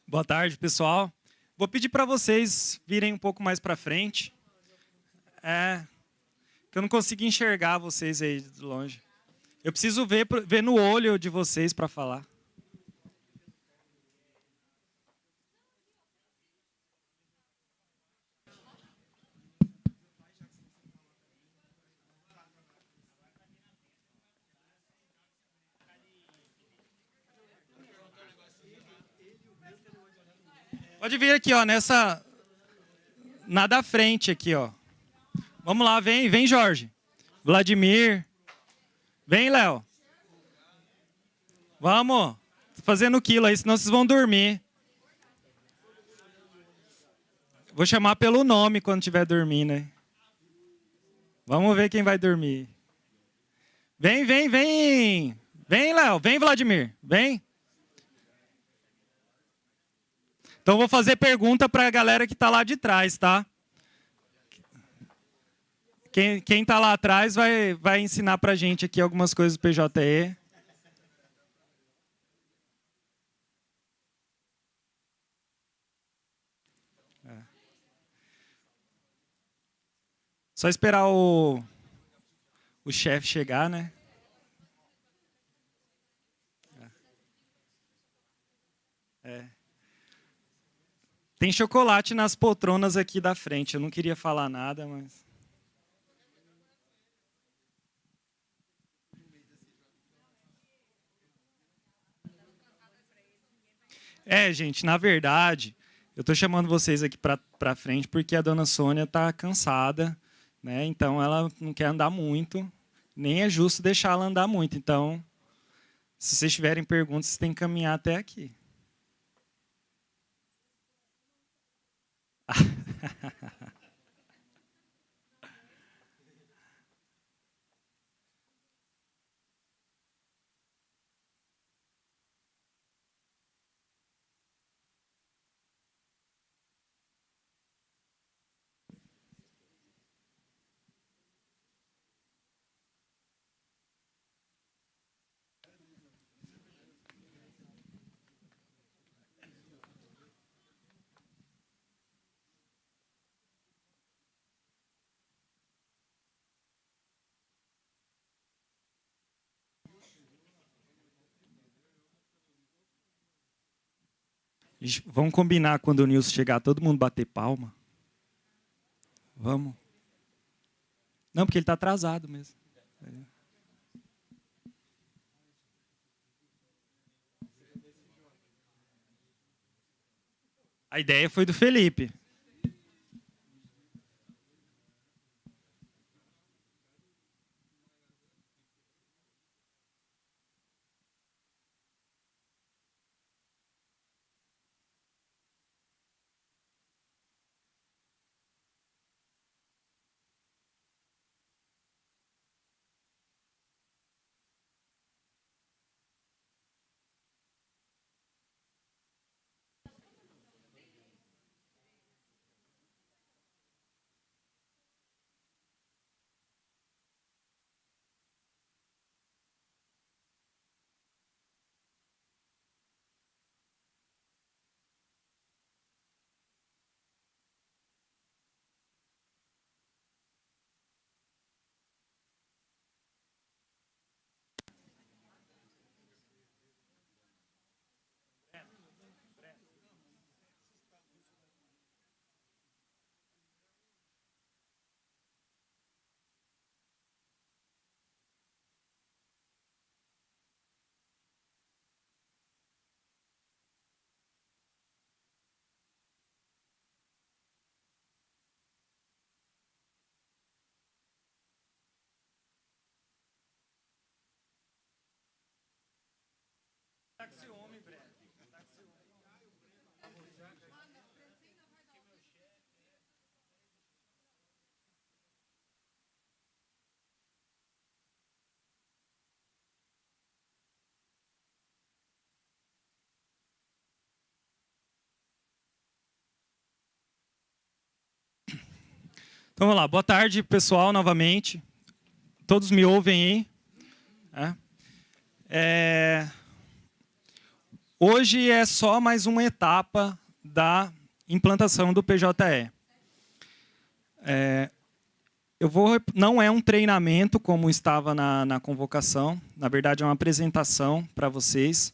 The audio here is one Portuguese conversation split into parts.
Boa tarde, pessoal. Vou pedir para vocês virem um pouco mais para frente. Que eu não consigo enxergar vocês aí de longe. Eu preciso ver no olho de vocês para falar. Pode vir aqui, ó, na da frente aqui, ó. Vamos lá, vem, Jorge. Vladimir. Vem, Léo. Vamos. Tô fazendo quilo aí, senão vocês vão dormir. Vou chamar pelo nome quando estiver dormindo, né? Vamos ver quem vai dormir. Vem. Vem, Léo. Vem, Vladimir. Vem. Então, vou fazer pergunta para a galera que está lá de trás, tá? Quem está lá atrás vai ensinar para a gente aqui algumas coisas do PJE. Só esperar o chefe chegar, né? Tem chocolate nas poltronas aqui da frente. Eu não queria falar nada, mas... gente, na verdade, eu estou chamando vocês aqui para frente porque a dona Sônia está cansada, né? Então, ela não quer andar muito. Nem é justo deixar ela andar muito. Então, se vocês tiverem perguntas, vocês têm que caminhar até aqui. Vamos combinar quando o Nilson chegar, todo mundo bater palma? Vamos? Não, porque ele está atrasado mesmo. A ideia foi do Felipe. Então, vamos lá. Boa tarde, pessoal, novamente. Todos me ouvem aí? hoje é só mais uma etapa da implantação do PJE. Não é um treinamento como estava na convocação, na verdade é uma apresentação para vocês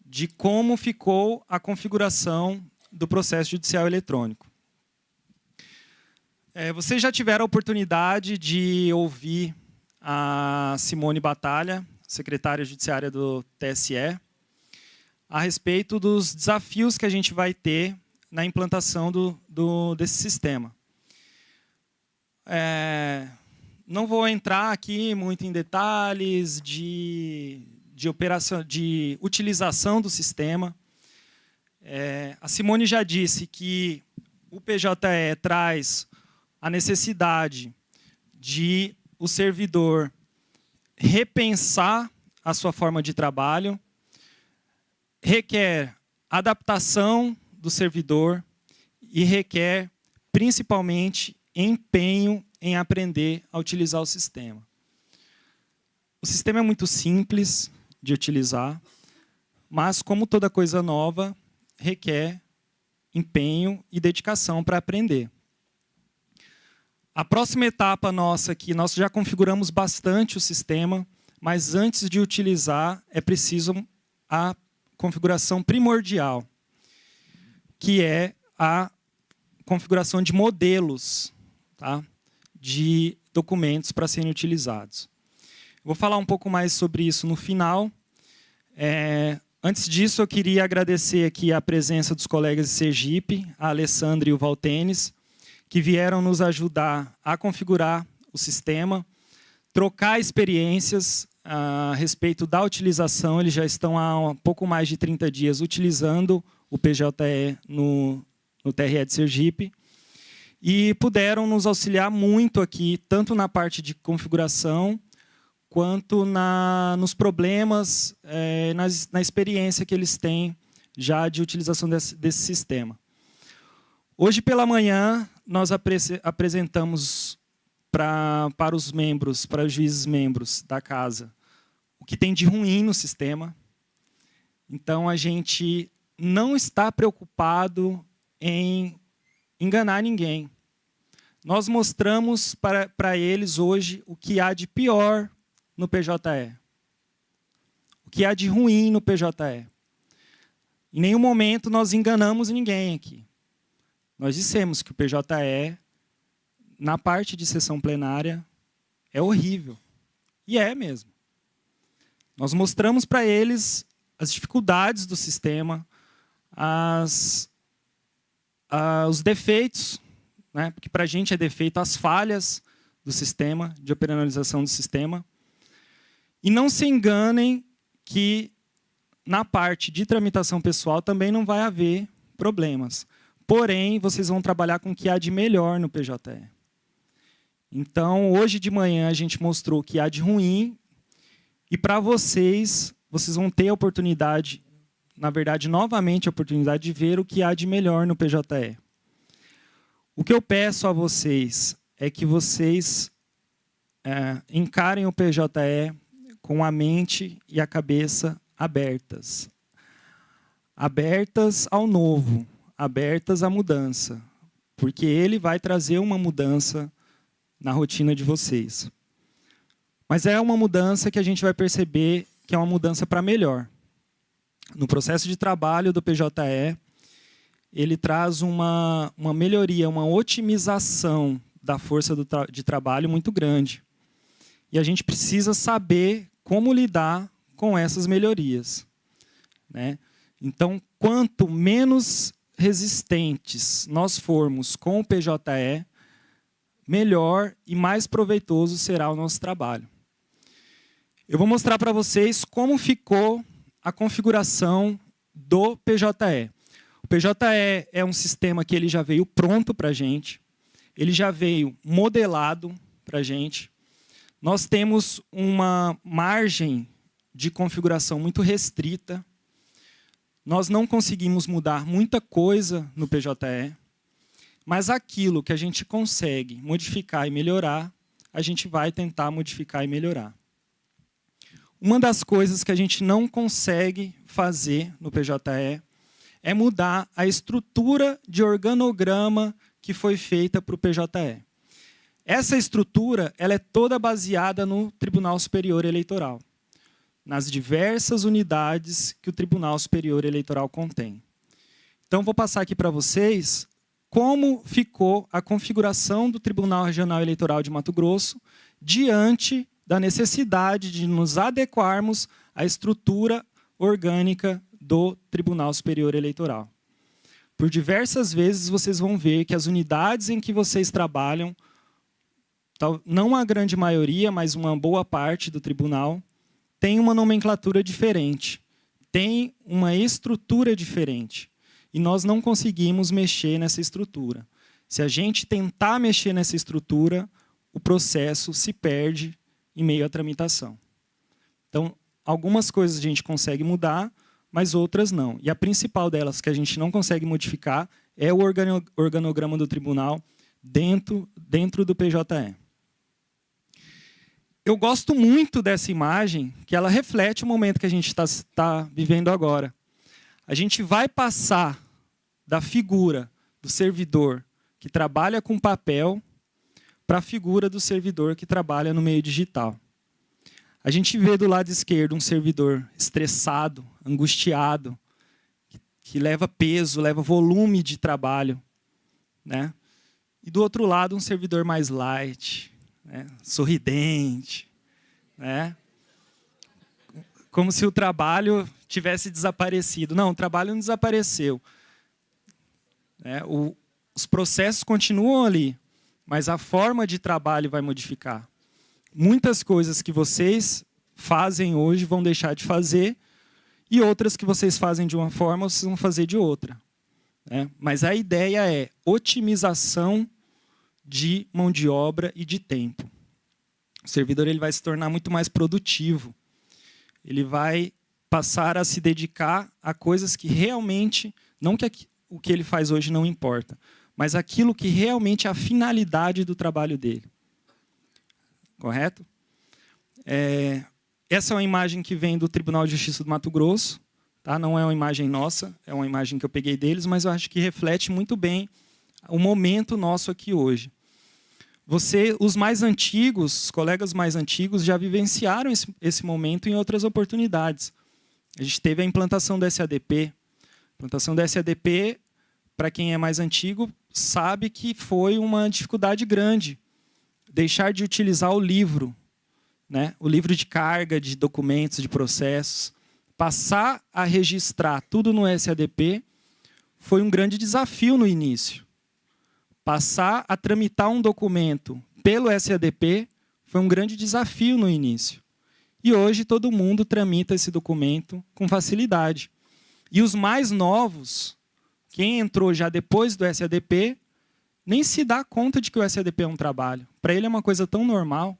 de como ficou a configuração do processo judicial eletrônico. Vocês já tiveram a oportunidade de ouvir a Simone Batalha, secretária judiciária do TSE, a respeito dos desafios que a gente vai ter na implantação desse sistema. Não vou entrar aqui muito em detalhes de utilização do sistema. A Simone já disse que o PJE traz a necessidade de o servidor repensar a sua forma de trabalho, requer adaptação do servidor e requer, principalmente, empenho em aprender a utilizar o sistema. O sistema é muito simples de utilizar, mas, como toda coisa nova, requer empenho e dedicação para aprender. A próxima etapa nossa aqui, nós já configuramos bastante o sistema, mas antes de utilizar, é preciso a configuração primordial, que é a configuração de modelos, tá? De documentos para serem utilizados. Vou falar um pouco mais sobre isso no final. Antes disso, eu queria agradecer aqui a presença dos colegas de Sergipe, a Alessandra e o Valtenes, que vieram nos ajudar a configurar o sistema, trocar experiências a respeito da utilização. Eles já estão há um pouco mais de 30 dias utilizando o PJE no TRE de Sergipe e puderam nos auxiliar muito aqui, tanto na parte de configuração, quanto nos problemas, na experiência que eles têm já de utilização desse sistema. Hoje pela manhã, nós apresentamos para os membros, para os juízes membros da casa, o que tem de ruim no sistema. Então, a gente não está preocupado em enganar ninguém. Nós mostramos para eles hoje o que há de pior no PJE. O que há de ruim no PJE. Em nenhum momento nós enganamos ninguém aqui. Nós dissemos que o PJE, na parte de sessão plenária, é horrível. E é mesmo. Nós mostramos para eles as dificuldades do sistema, os defeitos, né? Porque para a gente é defeito, as falhas do sistema, de operacionalização do sistema. E não se enganem que na parte de tramitação pessoal também não vai haver problemas. Porém, vocês vão trabalhar com o que há de melhor no PJE. Então, hoje de manhã, a gente mostrou o que há de ruim. E para vocês vão ter a oportunidade, na verdade, novamente, a oportunidade de ver o que há de melhor no PJE. O que eu peço a vocês é que vocês encarem o PJE com a mente e a cabeça abertas. Abertas ao novo. Abertas à mudança, porque ele vai trazer uma mudança na rotina de vocês. Mas é uma mudança que a gente vai perceber que é uma mudança para melhor. No processo de trabalho do PJE, ele traz uma melhoria, uma otimização da força de trabalho muito grande. E a gente precisa saber como lidar com essas melhorias, né? Então, quanto menos resistentes nós formos com o PJE, melhor e mais proveitoso será o nosso trabalho. Eu vou mostrar para vocês como ficou a configuração do PJE. O PJE é um sistema que ele já veio pronto para a gente, ele já veio modelado para a gente. Nós temos uma margem de configuração muito restrita. Nós não conseguimos mudar muita coisa no PJE, mas aquilo que a gente consegue modificar e melhorar, a gente vai tentar modificar e melhorar. Uma das coisas que a gente não consegue fazer no PJE é mudar a estrutura de organograma que foi feita para o PJE. Essa estrutura ela é toda baseada no Tribunal Superior Eleitoral, nas diversas unidades que o Tribunal Superior Eleitoral contém. Então, vou passar aqui para vocês como ficou a configuração do Tribunal Regional Eleitoral de Mato Grosso diante da necessidade de nos adequarmos à estrutura orgânica do Tribunal Superior Eleitoral. Por diversas vezes, vocês vão ver que as unidades em que vocês trabalham, não a grande maioria, mas uma boa parte do tribunal, tem uma nomenclatura diferente, tem uma estrutura diferente. E nós não conseguimos mexer nessa estrutura. Se a gente tentar mexer nessa estrutura, o processo se perde em meio à tramitação. Então, algumas coisas a gente consegue mudar, mas outras não. E a principal delas que a gente não consegue modificar é o organograma do tribunal dentro do PJE. Eu gosto muito dessa imagem, que ela reflete o momento que a gente está vivendo agora. A gente vai passar da figura do servidor que trabalha com papel para a figura do servidor que trabalha no meio digital. A gente vê do lado esquerdo um servidor estressado, angustiado, que leva peso, leva volume de trabalho, né? E do outro lado um servidor mais light, né? Sorridente, né? Como se o trabalho tivesse desaparecido. Não, o trabalho não desapareceu. Os processos continuam ali, mas a forma de trabalho vai modificar. Muitas coisas que vocês fazem hoje vão deixar de fazer e outras que vocês fazem de uma forma, vocês vão fazer de outra. Mas a ideia é otimização de mão de obra e de tempo. O servidor ele vai se tornar muito mais produtivo. Ele vai passar a se dedicar a coisas que realmente, não que o que ele faz hoje não importa, mas aquilo que realmente é a finalidade do trabalho dele. Correto? Essa é uma imagem que vem do Tribunal de Justiça do Mato Grosso. Tá? Não é uma imagem nossa, é uma imagem que eu peguei deles, mas eu acho que reflete muito bem o momento nosso aqui hoje. Os mais antigos, os colegas mais antigos, já vivenciaram esse momento em outras oportunidades. A gente teve a implantação do SADP. A implantação do SADP, para quem é mais antigo, sabe que foi uma dificuldade grande. Deixar de utilizar o livro, né? O livro de carga, de documentos, de processos. Passar a registrar tudo no SADP foi um grande desafio no início. Passar a tramitar um documento pelo SADP foi um grande desafio no início. E hoje todo mundo tramita esse documento com facilidade. E os mais novos, quem entrou já depois do SADP, nem se dá conta de que o SADP é um trabalho. Para ele é uma coisa tão normal.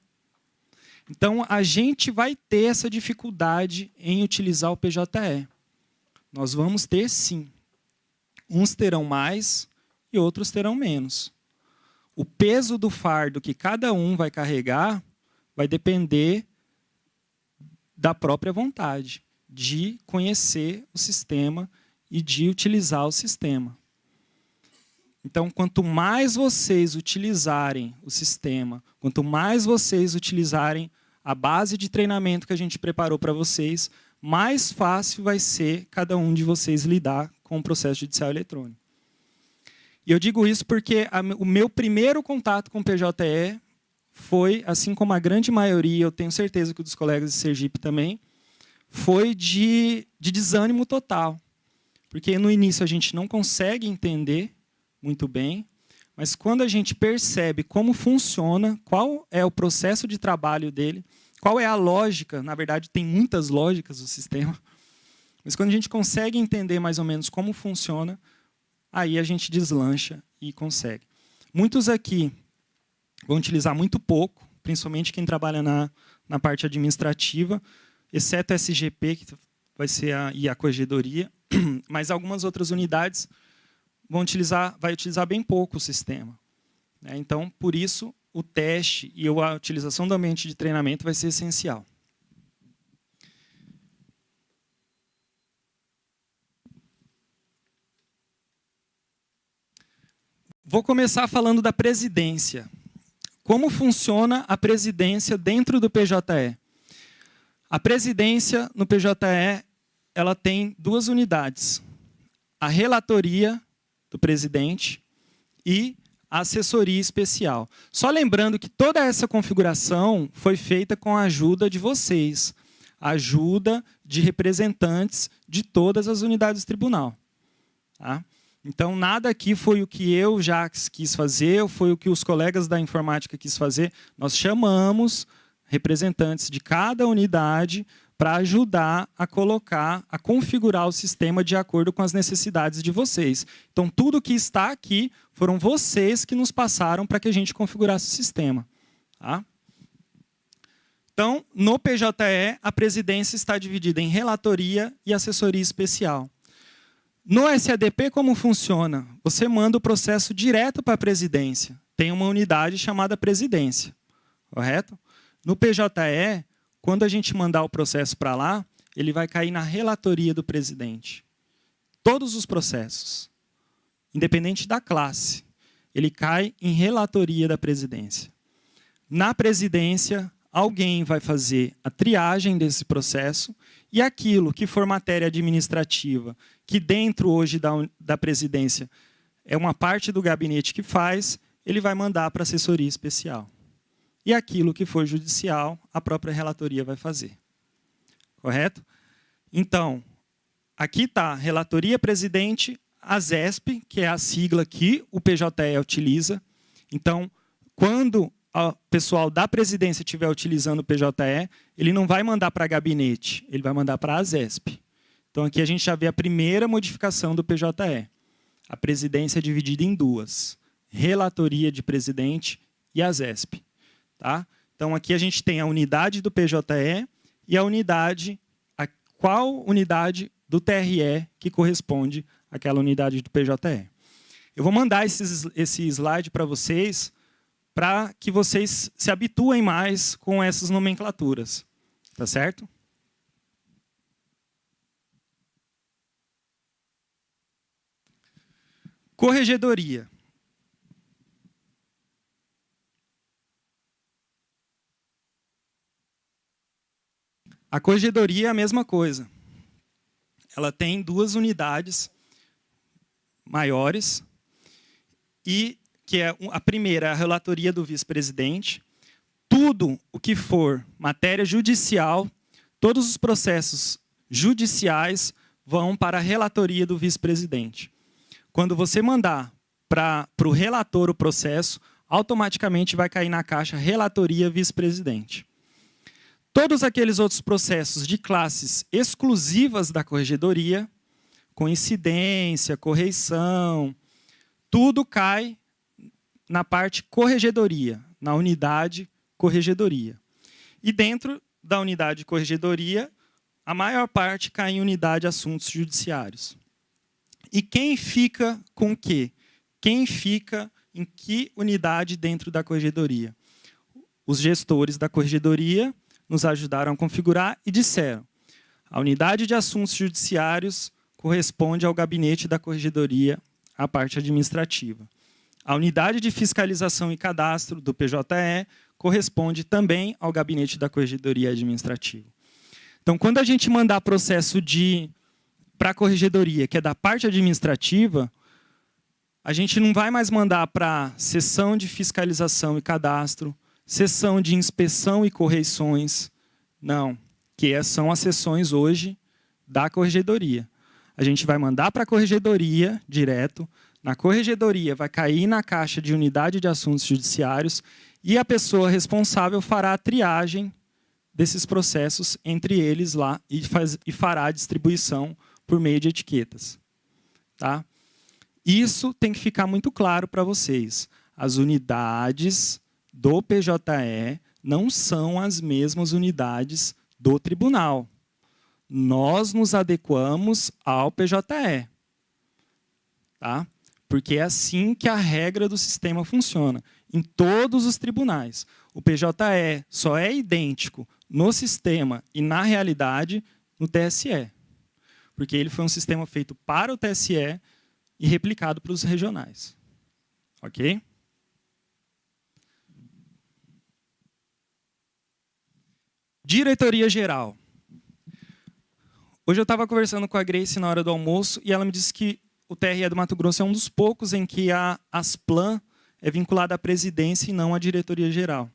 Então, a gente vai ter essa dificuldade em utilizar o PJE. Nós vamos ter, sim. Uns terão mais e outros terão menos. O peso do fardo que cada um vai carregar vai depender da própria vontade de conhecer o sistema e de utilizar o sistema. Então, quanto mais vocês utilizarem o sistema, quanto mais vocês utilizarem a base de treinamento que a gente preparou para vocês, mais fácil vai ser cada um de vocês lidar com o processo judicial eletrônico. E eu digo isso porque o meu primeiro contato com o PJE foi, assim como a grande maioria, eu tenho certeza que o dos colegas de Sergipe também, foi de desânimo total. Porque no início a gente não consegue entender muito bem, mas quando a gente percebe como funciona, qual é o processo de trabalho dele, qual é a lógica, na verdade tem muitas lógicas do sistema, mas quando a gente consegue entender mais ou menos como funciona, aí a gente deslancha e consegue. Muitos aqui vão utilizar muito pouco, principalmente quem trabalha na parte administrativa, exceto a SGP, que vai ser a corregedoria, mas algumas outras unidades vai utilizar bem pouco o sistema. Então, por isso, o teste e a utilização do ambiente de treinamento vai ser essencial. vou começar falando da presidência. Como funciona a presidência dentro do PJE? A presidência no PJE ela tem duas unidades. A relatoria do presidente e a assessoria especial. Só lembrando que toda essa configuração foi feita com a ajuda de vocês, a ajuda de representantes de todas as unidades do tribunal. Tá? Então, nada aqui foi o que eu já quis fazer, ou foi o que os colegas da informática quis fazer. Nós chamamos representantes de cada unidade para ajudar a colocar, a configurar o sistema de acordo com as necessidades de vocês. Então, tudo que está aqui foram vocês que nos passaram para que a gente configurasse o sistema. Tá? Então, no PJE, a presidência está dividida em relatoria e assessoria especial. No SADP, como funciona? Você manda o processo direto para a presidência. Tem uma unidade chamada presidência, correto? No PJE, quando a gente mandar o processo para lá, ele vai cair na relatoria do presidente. Todos os processos, independente da classe, ele cai em relatoria da presidência. Na presidência, alguém vai fazer a triagem desse processo e aquilo que for matéria administrativa, que dentro hoje da presidência é uma parte do gabinete que faz, ele vai mandar para a assessoria especial. E aquilo que for judicial, a própria relatoria vai fazer. Correto? Então, aqui está relatoria presidente, a ZESP, que é a sigla que o PJE utiliza. Então, quando o pessoal da presidência estiver utilizando o PJE, ele não vai mandar para gabinete, ele vai mandar para a ZESP. Então, aqui a gente já vê a primeira modificação do PJE. A presidência é dividida em duas. Relatoria de presidente e a ZESP. Tá? Então, aqui a gente tem a unidade do PJE e a unidade, qual unidade do TRE que corresponde àquela unidade do PJE. Eu vou mandar esse slide para vocês vocês se habituem mais com essas nomenclaturas. Tá certo? Corregedoria. A corregedoria é a mesma coisa. Ela tem duas unidades maiores, e que é a primeira, a relatoria do vice-presidente. Tudo o que for matéria judicial, todos os processos judiciais vão para a relatoria do vice-presidente. Quando você mandar para o relator o processo, automaticamente vai cair na caixa relatoria vice-presidente. Todos aqueles outros processos de classes exclusivas da corregedoria, coincidência, correição, tudo cai na parte corregedoria, na unidade corregedoria. E dentro da unidade corregedoria, a maior parte cai em unidade assuntos judiciários. E quem fica com o quê? Quem fica em que unidade dentro da corregedoria? Os gestores da corregedoria nos ajudaram a configurar e disseram: a unidade de assuntos judiciários corresponde ao gabinete da corregedoria, a parte administrativa. A unidade de fiscalização e cadastro do PJE corresponde também ao gabinete da corregedoria administrativa. Então, quando a gente mandar processo para a corregedoria, que é da parte administrativa, a gente não vai mais mandar para a seção de fiscalização e cadastro, seção de inspeção e correições, não, que são as seções hoje da corregedoria. A gente vai mandar para a corregedoria direto, na corregedoria vai cair na caixa de unidade de assuntos judiciários e a pessoa responsável fará a triagem desses processos entre eles lá e fará a distribuição por meio de etiquetas. Tá? Isso tem que ficar muito claro para vocês. As unidades do PJE não são as mesmas unidades do tribunal. Nós nos adequamos ao PJE. Tá? Porque é assim que a regra do sistema funciona, em todos os tribunais. O PJE só é idêntico no sistema e na realidade no TSE. Porque ele foi um sistema feito para o TSE e replicado para os regionais. Ok? Diretoria geral. Hoje eu estava conversando com a Grace na hora do almoço e ela me disse que o TRE do Mato Grosso é um dos poucos em que a Asplan é vinculada à presidência e não à diretoria geral.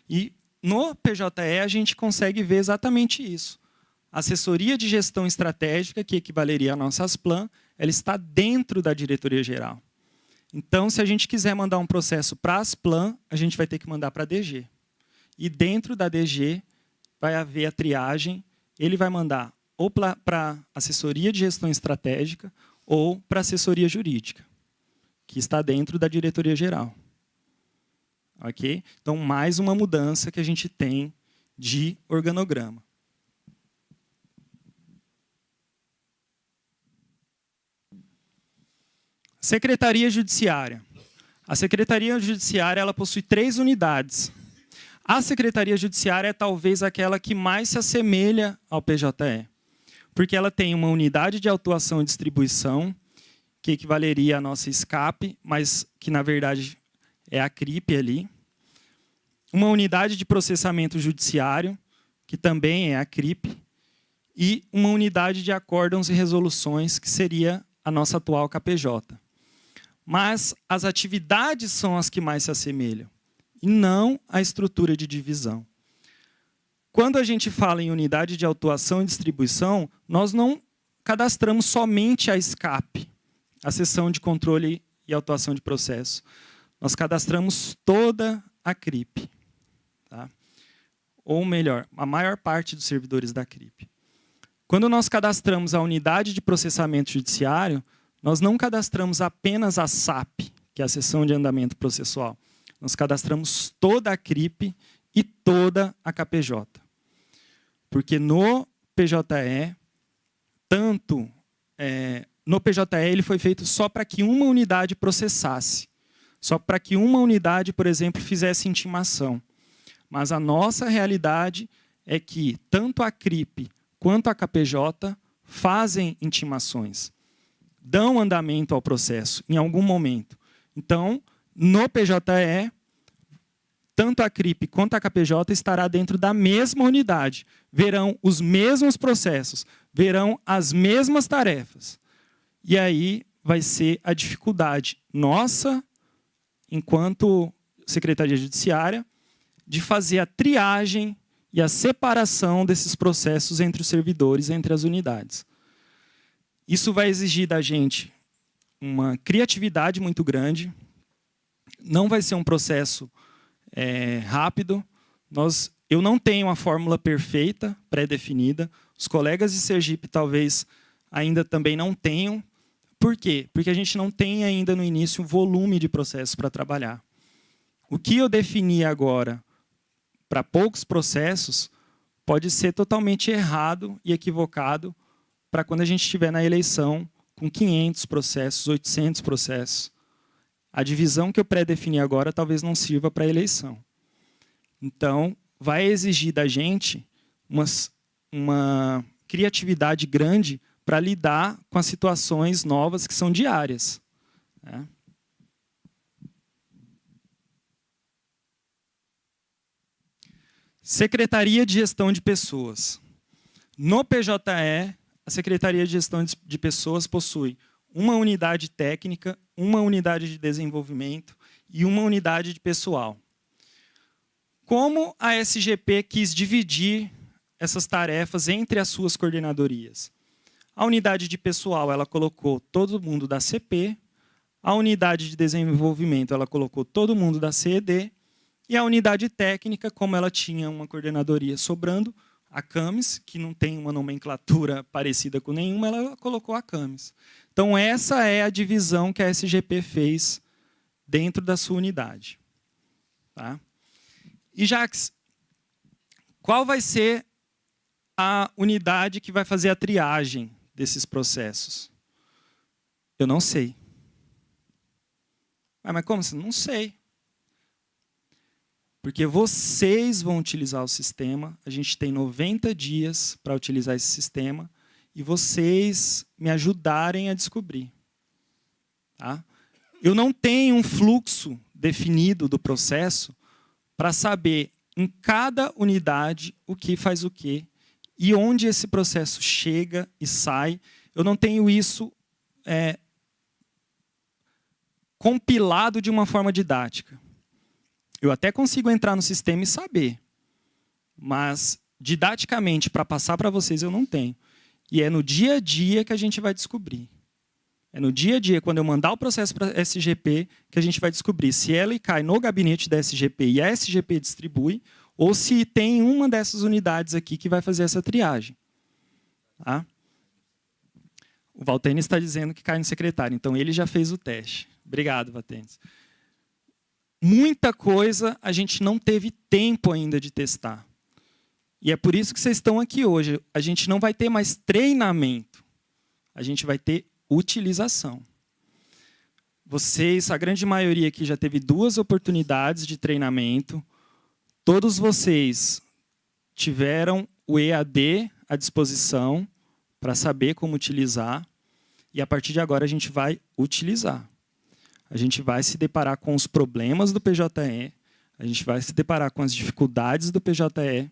E no PJE a gente consegue ver exatamente isso. A assessoria de gestão estratégica, que equivaleria à nossa Asplan, ela está dentro da diretoria geral. Então, se a gente quiser mandar um processo para a Asplan, a gente vai ter que mandar para a DG. E dentro da DG vai haver a triagem, ele vai mandar ou para a assessoria de gestão estratégica ou para a assessoria jurídica, que está dentro da diretoria geral. Ok? Então, mais uma mudança que a gente tem de organograma. Secretaria Judiciária. A Secretaria Judiciária ela possui 3 unidades. A Secretaria Judiciária é talvez aquela que mais se assemelha ao PJE, porque ela tem uma unidade de autuação e distribuição, que equivaleria à nossa SCAP, mas que, na verdade, é a CRIP ali. Uma unidade de processamento judiciário, que também é a CRIP. E uma unidade de acórdãos e resoluções, que seria a nossa atual KPJ. Mas as atividades são as que mais se assemelham, e não a estrutura de divisão. Quando a gente fala em unidade de autuação e distribuição, nós não cadastramos somente a SCAP, a seção de controle e autuação de processo. Nós cadastramos toda a CRIP. Tá? Ou melhor, a maior parte dos servidores da CRIP. Quando nós cadastramos a unidade de processamento judiciário, nós não cadastramos apenas a SAP, que é a seção de andamento processual. Nós cadastramos toda a CRIP e toda a KPJ. Porque no PJE, no PJE ele foi feito só para que uma unidade processasse. Só para que uma unidade, por exemplo, fizesse intimação. Mas a nossa realidade é que tanto a CRIP quanto a KPJ fazem intimações. Dão andamento ao processo em algum momento. Então, no PJE, tanto a CRIP quanto a KPJ estará dentro da mesma unidade. Verão os mesmos processos, verão as mesmas tarefas. E aí vai ser a dificuldade nossa, enquanto Secretaria Judiciária, de fazer a triagem e a separação desses processos entre os servidores, entre as unidades. Isso vai exigir da gente uma criatividade muito grande. Não vai ser um processo rápido. Eu não tenho a fórmula perfeita, pré-definida. Os colegas de Sergipe talvez ainda também não tenham. Por quê? Porque a gente não tem ainda no início um volume de processos para trabalhar. O que eu defini agora para poucos processos pode ser totalmente errado e equivocado para quando a gente estiver na eleição com 500 processos, 800 processos. A divisão que eu pré-defini agora talvez não sirva para a eleição. Então, vai exigir da gente uma criatividade grande para lidar com as situações novas que são diárias. Né? Secretaria de Gestão de Pessoas. No PJE, a Secretaria de Gestão de Pessoas possui uma unidade técnica, uma unidade de desenvolvimento e uma unidade de pessoal. Como a SGP quis dividir essas tarefas entre as suas coordenadorias? A unidade de pessoal ela colocou todo mundo da CP, a unidade de desenvolvimento ela colocou todo mundo da CED, e a unidade técnica, como ela tinha uma coordenadoria sobrando, a CAMES, que não tem uma nomenclatura parecida com nenhuma, ela colocou a CAMES. Então, essa é a divisão que a SGP fez dentro da sua unidade. Tá? E, Jax, qual vai ser a unidade que vai fazer a triagem desses processos? Eu não sei. Mas como assim? Não sei. Porque vocês vão utilizar o sistema, a gente tem 90 dias para utilizar esse sistema, e vocês me ajudarem a descobrir. Tá? Eu não tenho um fluxo definido do processo para saber em cada unidade o que faz o quê e onde esse processo chega e sai. Eu não tenho isso compilado de uma forma didática. Eu até consigo entrar no sistema e saber, mas didaticamente, para passar para vocês, eu não tenho. E é no dia a dia que a gente vai descobrir. É no dia a dia, quando eu mandar o processo para a SGP, que a gente vai descobrir se ela cai no gabinete da SGP e a SGP distribui, ou se tem uma dessas unidades aqui que vai fazer essa triagem. Tá? O Valtênis está dizendo que cai no secretário, então ele já fez o teste. Obrigado, Valtênis. Muita coisa a gente não teve tempo ainda de testar. E é por isso que vocês estão aqui hoje. A gente não vai ter mais treinamento. A gente vai ter utilização. Vocês, a grande maioria aqui já teve 2 oportunidades de treinamento. Todos vocês tiveram o EAD à disposição para saber como utilizar. E a partir de agora a gente vai utilizar. A gente vai se deparar com os problemas do PJE, a gente vai se deparar com as dificuldades do PJE,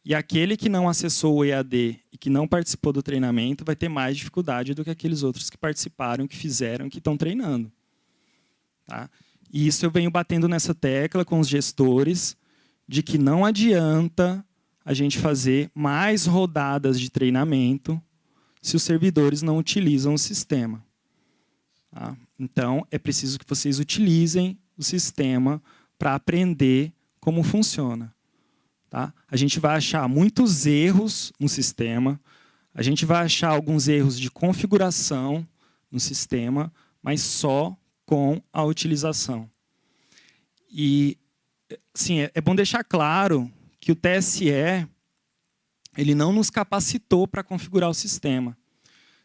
e aquele que não acessou o EAD e que não participou do treinamento vai ter mais dificuldade do que aqueles outros que participaram, que fizeram, que estão treinando. Tá? E isso eu venho batendo nessa tecla com os gestores, de que não adianta a gente fazer mais rodadas de treinamento se os servidores não utilizam o sistema. Tá? Então, é preciso que vocês utilizem o sistema para aprender como funciona. Tá? A gente vai achar muitos erros no sistema, a gente vai achar alguns erros de configuração no sistema, mas só com a utilização. E sim, é bom deixar claro que o TSE ele não nos capacitou para configurar o sistema.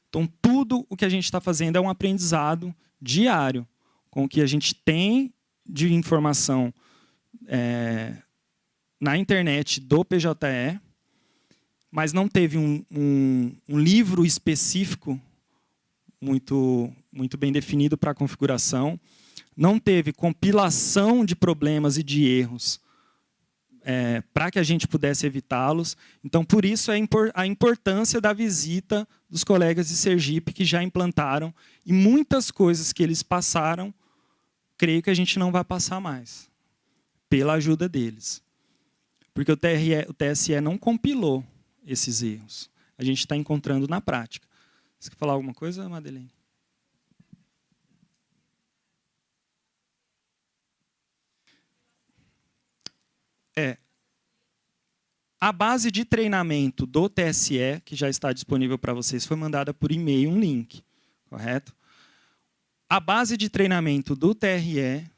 Então, tudo o que a gente está fazendo é um aprendizado diário, com o que a gente tem de informação na internet do PJE, mas não teve um livro específico muito bem definido para a configuração, não teve compilação de problemas e de erros para que a gente pudesse evitá-los. Então, por isso, a importância da visita dos colegas de Sergipe que já implantaram, e muitas coisas que eles passaram, creio que a gente não vai passar mais, pela ajuda deles. Porque o TSE não compilou esses erros. A gente está encontrando na prática. Você quer falar alguma coisa, Madeleine? A base de treinamento do TSE, que já está disponível para vocês, foi mandada por e-mail um link, correto? A base de treinamento do TRE,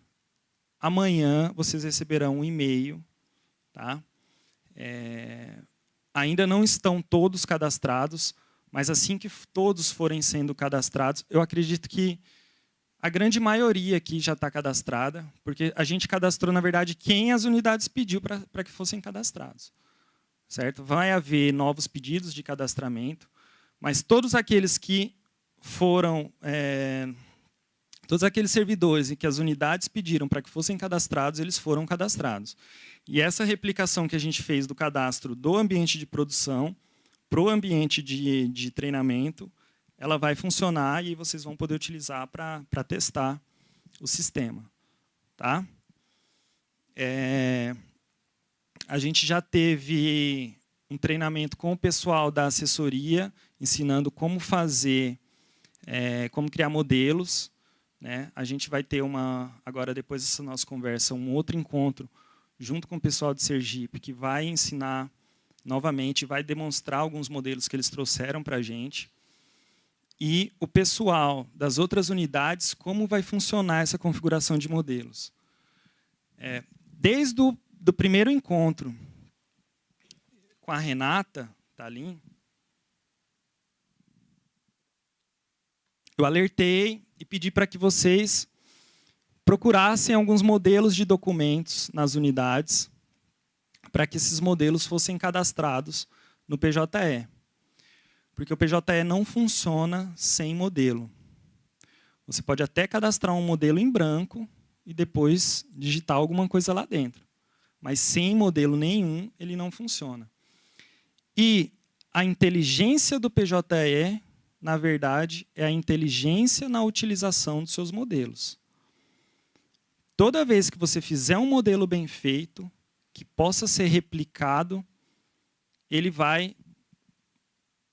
amanhã vocês receberão um e-mail. Tá? Ainda não estão todos cadastrados, mas assim que todos forem sendo cadastrados, eu acredito que a grande maioria aqui já está cadastrada, porque a gente cadastrou, na verdade, quem as unidades pediu para que fossem cadastrados. Certo? Vai haver novos pedidos de cadastramento, mas todos aqueles que foram... todos aqueles servidores em que as unidades pediram para que fossem cadastrados, eles foram cadastrados. E essa replicação que a gente fez do cadastro do ambiente de produção para o ambiente de treinamento, ela vai funcionar e vocês vão poder utilizar para testar o sistema. Tá? A gente já teve um treinamento com o pessoal da assessoria, ensinando como fazer, como criar modelos. Né? A gente vai ter agora, depois dessa nossa conversa, um outro encontro junto com o pessoal de Sergipe, que vai ensinar novamente, vai demonstrar alguns modelos que eles trouxeram para a gente. E o pessoal das outras unidades, como vai funcionar essa configuração de modelos. Desde o primeiro encontro com a Renata Talim, eu alertei e pedi para que vocês procurassem alguns modelos de documentos nas unidades para que esses modelos fossem cadastrados no PJE. Porque o PJE não funciona sem modelo. Você pode até cadastrar um modelo em branco e depois digitar alguma coisa lá dentro. Mas sem modelo nenhum, ele não funciona. E a inteligência do PJE, na verdade, é a inteligência na utilização dos seus modelos. Toda vez que você fizer um modelo bem feito, que possa ser replicado,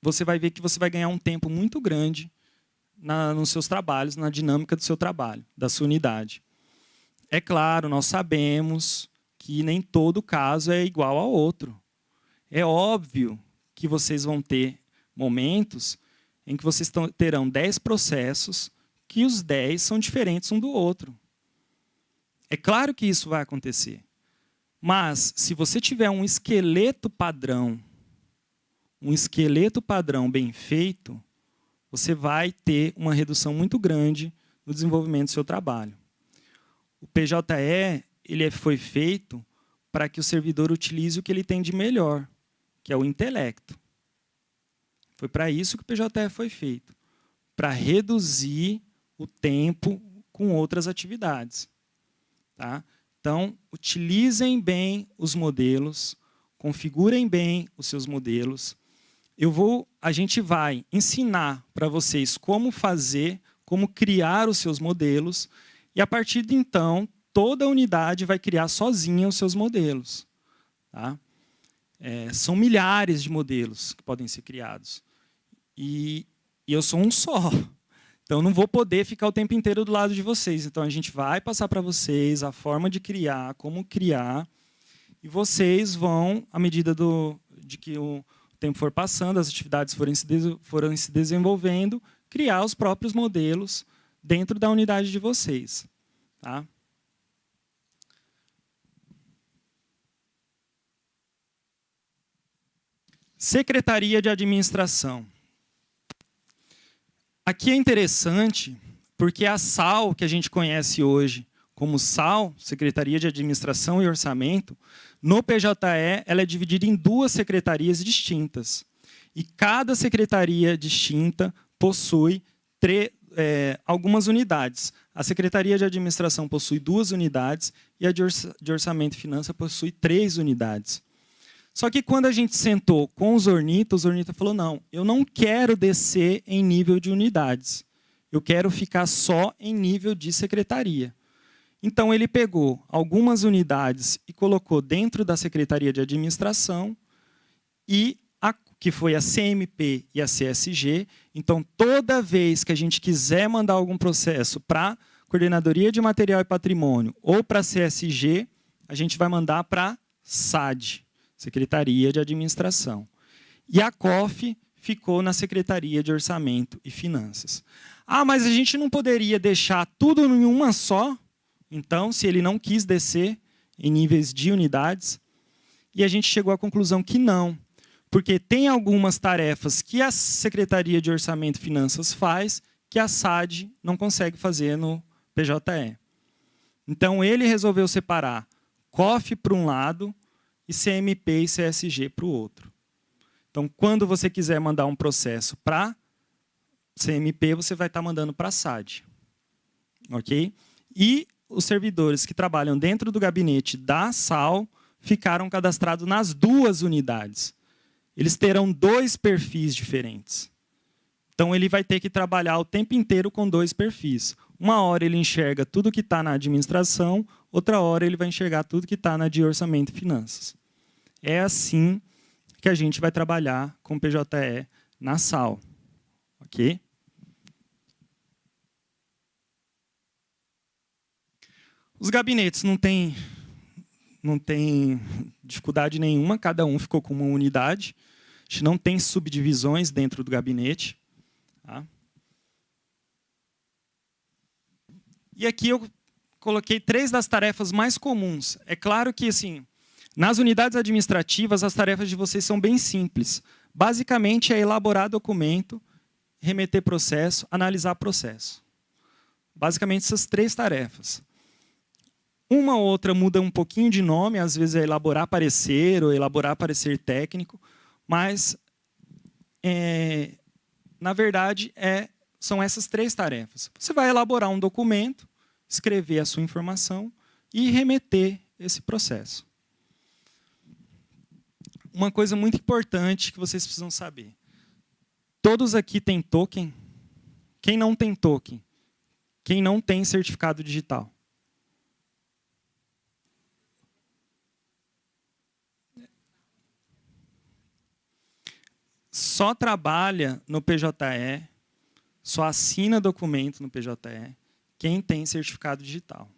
você vai ver que você vai ganhar um tempo muito grande nos seus trabalhos, na dinâmica do seu trabalho, da sua unidade. É claro, nós sabemos que nem todo caso é igual ao outro. É óbvio que vocês vão ter momentos em que vocês terão 10 processos que os 10 são diferentes um do outro. É claro que isso vai acontecer. Mas, se você tiver um esqueleto padrão bem feito, você vai ter uma redução muito grande no desenvolvimento do seu trabalho. O PJE foi feito para que o servidor utilize o que ele tem de melhor, que é o intelecto. Foi para isso que o PJE foi feito, para reduzir o tempo com outras atividades. Tá? Então, utilizem bem os modelos, configurem bem os seus modelos. A gente vai ensinar para vocês como fazer, como criar os seus modelos, e a partir de então, toda a unidade vai criar sozinha os seus modelos. Tá? São milhares de modelos que podem ser criados. E eu sou um só. Então, não vou poder ficar o tempo inteiro do lado de vocês. Então, a gente vai passar para vocês a forma de criar, como criar, e vocês vão, à medida de que o tempo for passando, as atividades forem se desenvolvendo, criar os próprios modelos dentro da unidade de vocês. Tá? Secretaria de Administração. Aqui é interessante, porque a SAL, que a gente conhece hoje como SAL, Secretaria de Administração e Orçamento, no PJE ela é dividida em 2 secretarias distintas. E cada secretaria distinta possui algumas unidades. A Secretaria de Administração possui 2 unidades e a de Orçamento e Finanças possui 3 unidades. Só que quando a gente sentou com o Zornita falou, não, eu não quero descer em nível de unidades. Eu quero ficar só em nível de secretaria. Então, ele pegou algumas unidades e colocou dentro da Secretaria de Administração, que foi a CMP e a CSG. Então, toda vez que a gente quiser mandar algum processo para a Coordenadoria de Material e Patrimônio ou para a CSG, a gente vai mandar para a SAD, Secretaria de Administração. E a COF ficou na Secretaria de Orçamento e Finanças. Ah, mas a gente não poderia deixar tudo em uma só? Então, se ele não quis descer em níveis de unidades, e a gente chegou à conclusão que não, porque tem algumas tarefas que a Secretaria de Orçamento e Finanças faz que a SAD não consegue fazer no PJE. Então, ele resolveu separar COF para um lado e CMP e CSG para o outro. Então, quando você quiser mandar um processo para CMP, você vai estar mandando para a SAD. Ok? E os servidores que trabalham dentro do gabinete da SAL ficaram cadastrados nas 2 unidades. Eles terão 2 perfis diferentes. Então, ele vai ter que trabalhar o tempo inteiro com 2 perfis. Uma hora ele enxerga tudo que está na administração, outra hora ele vai enxergar tudo que está na de orçamento e finanças. É assim que a gente vai trabalhar com o PJE na SAL. Ok? Os gabinetes não tem dificuldade nenhuma, cada um ficou com uma unidade. A gente não tem subdivisões dentro do gabinete. Tá? E aqui eu coloquei 3 das tarefas mais comuns. É claro que, assim, nas unidades administrativas, as tarefas de vocês são bem simples. Basicamente, é elaborar documento, remeter processo, analisar processo. Basicamente, essas 3 tarefas. Uma ou outra muda um pouquinho de nome, às vezes é elaborar parecer ou elaborar parecer técnico, mas, na verdade, é são essas 3 tarefas. Você vai elaborar um documento, escrever a sua informação e remeter esse processo. Uma coisa muito importante que vocês precisam saber. Todos aqui têm token? Quem não tem token? Quem não tem certificado digital? Só trabalha no PJE, só assina documento no PJE, quem tem certificado digital.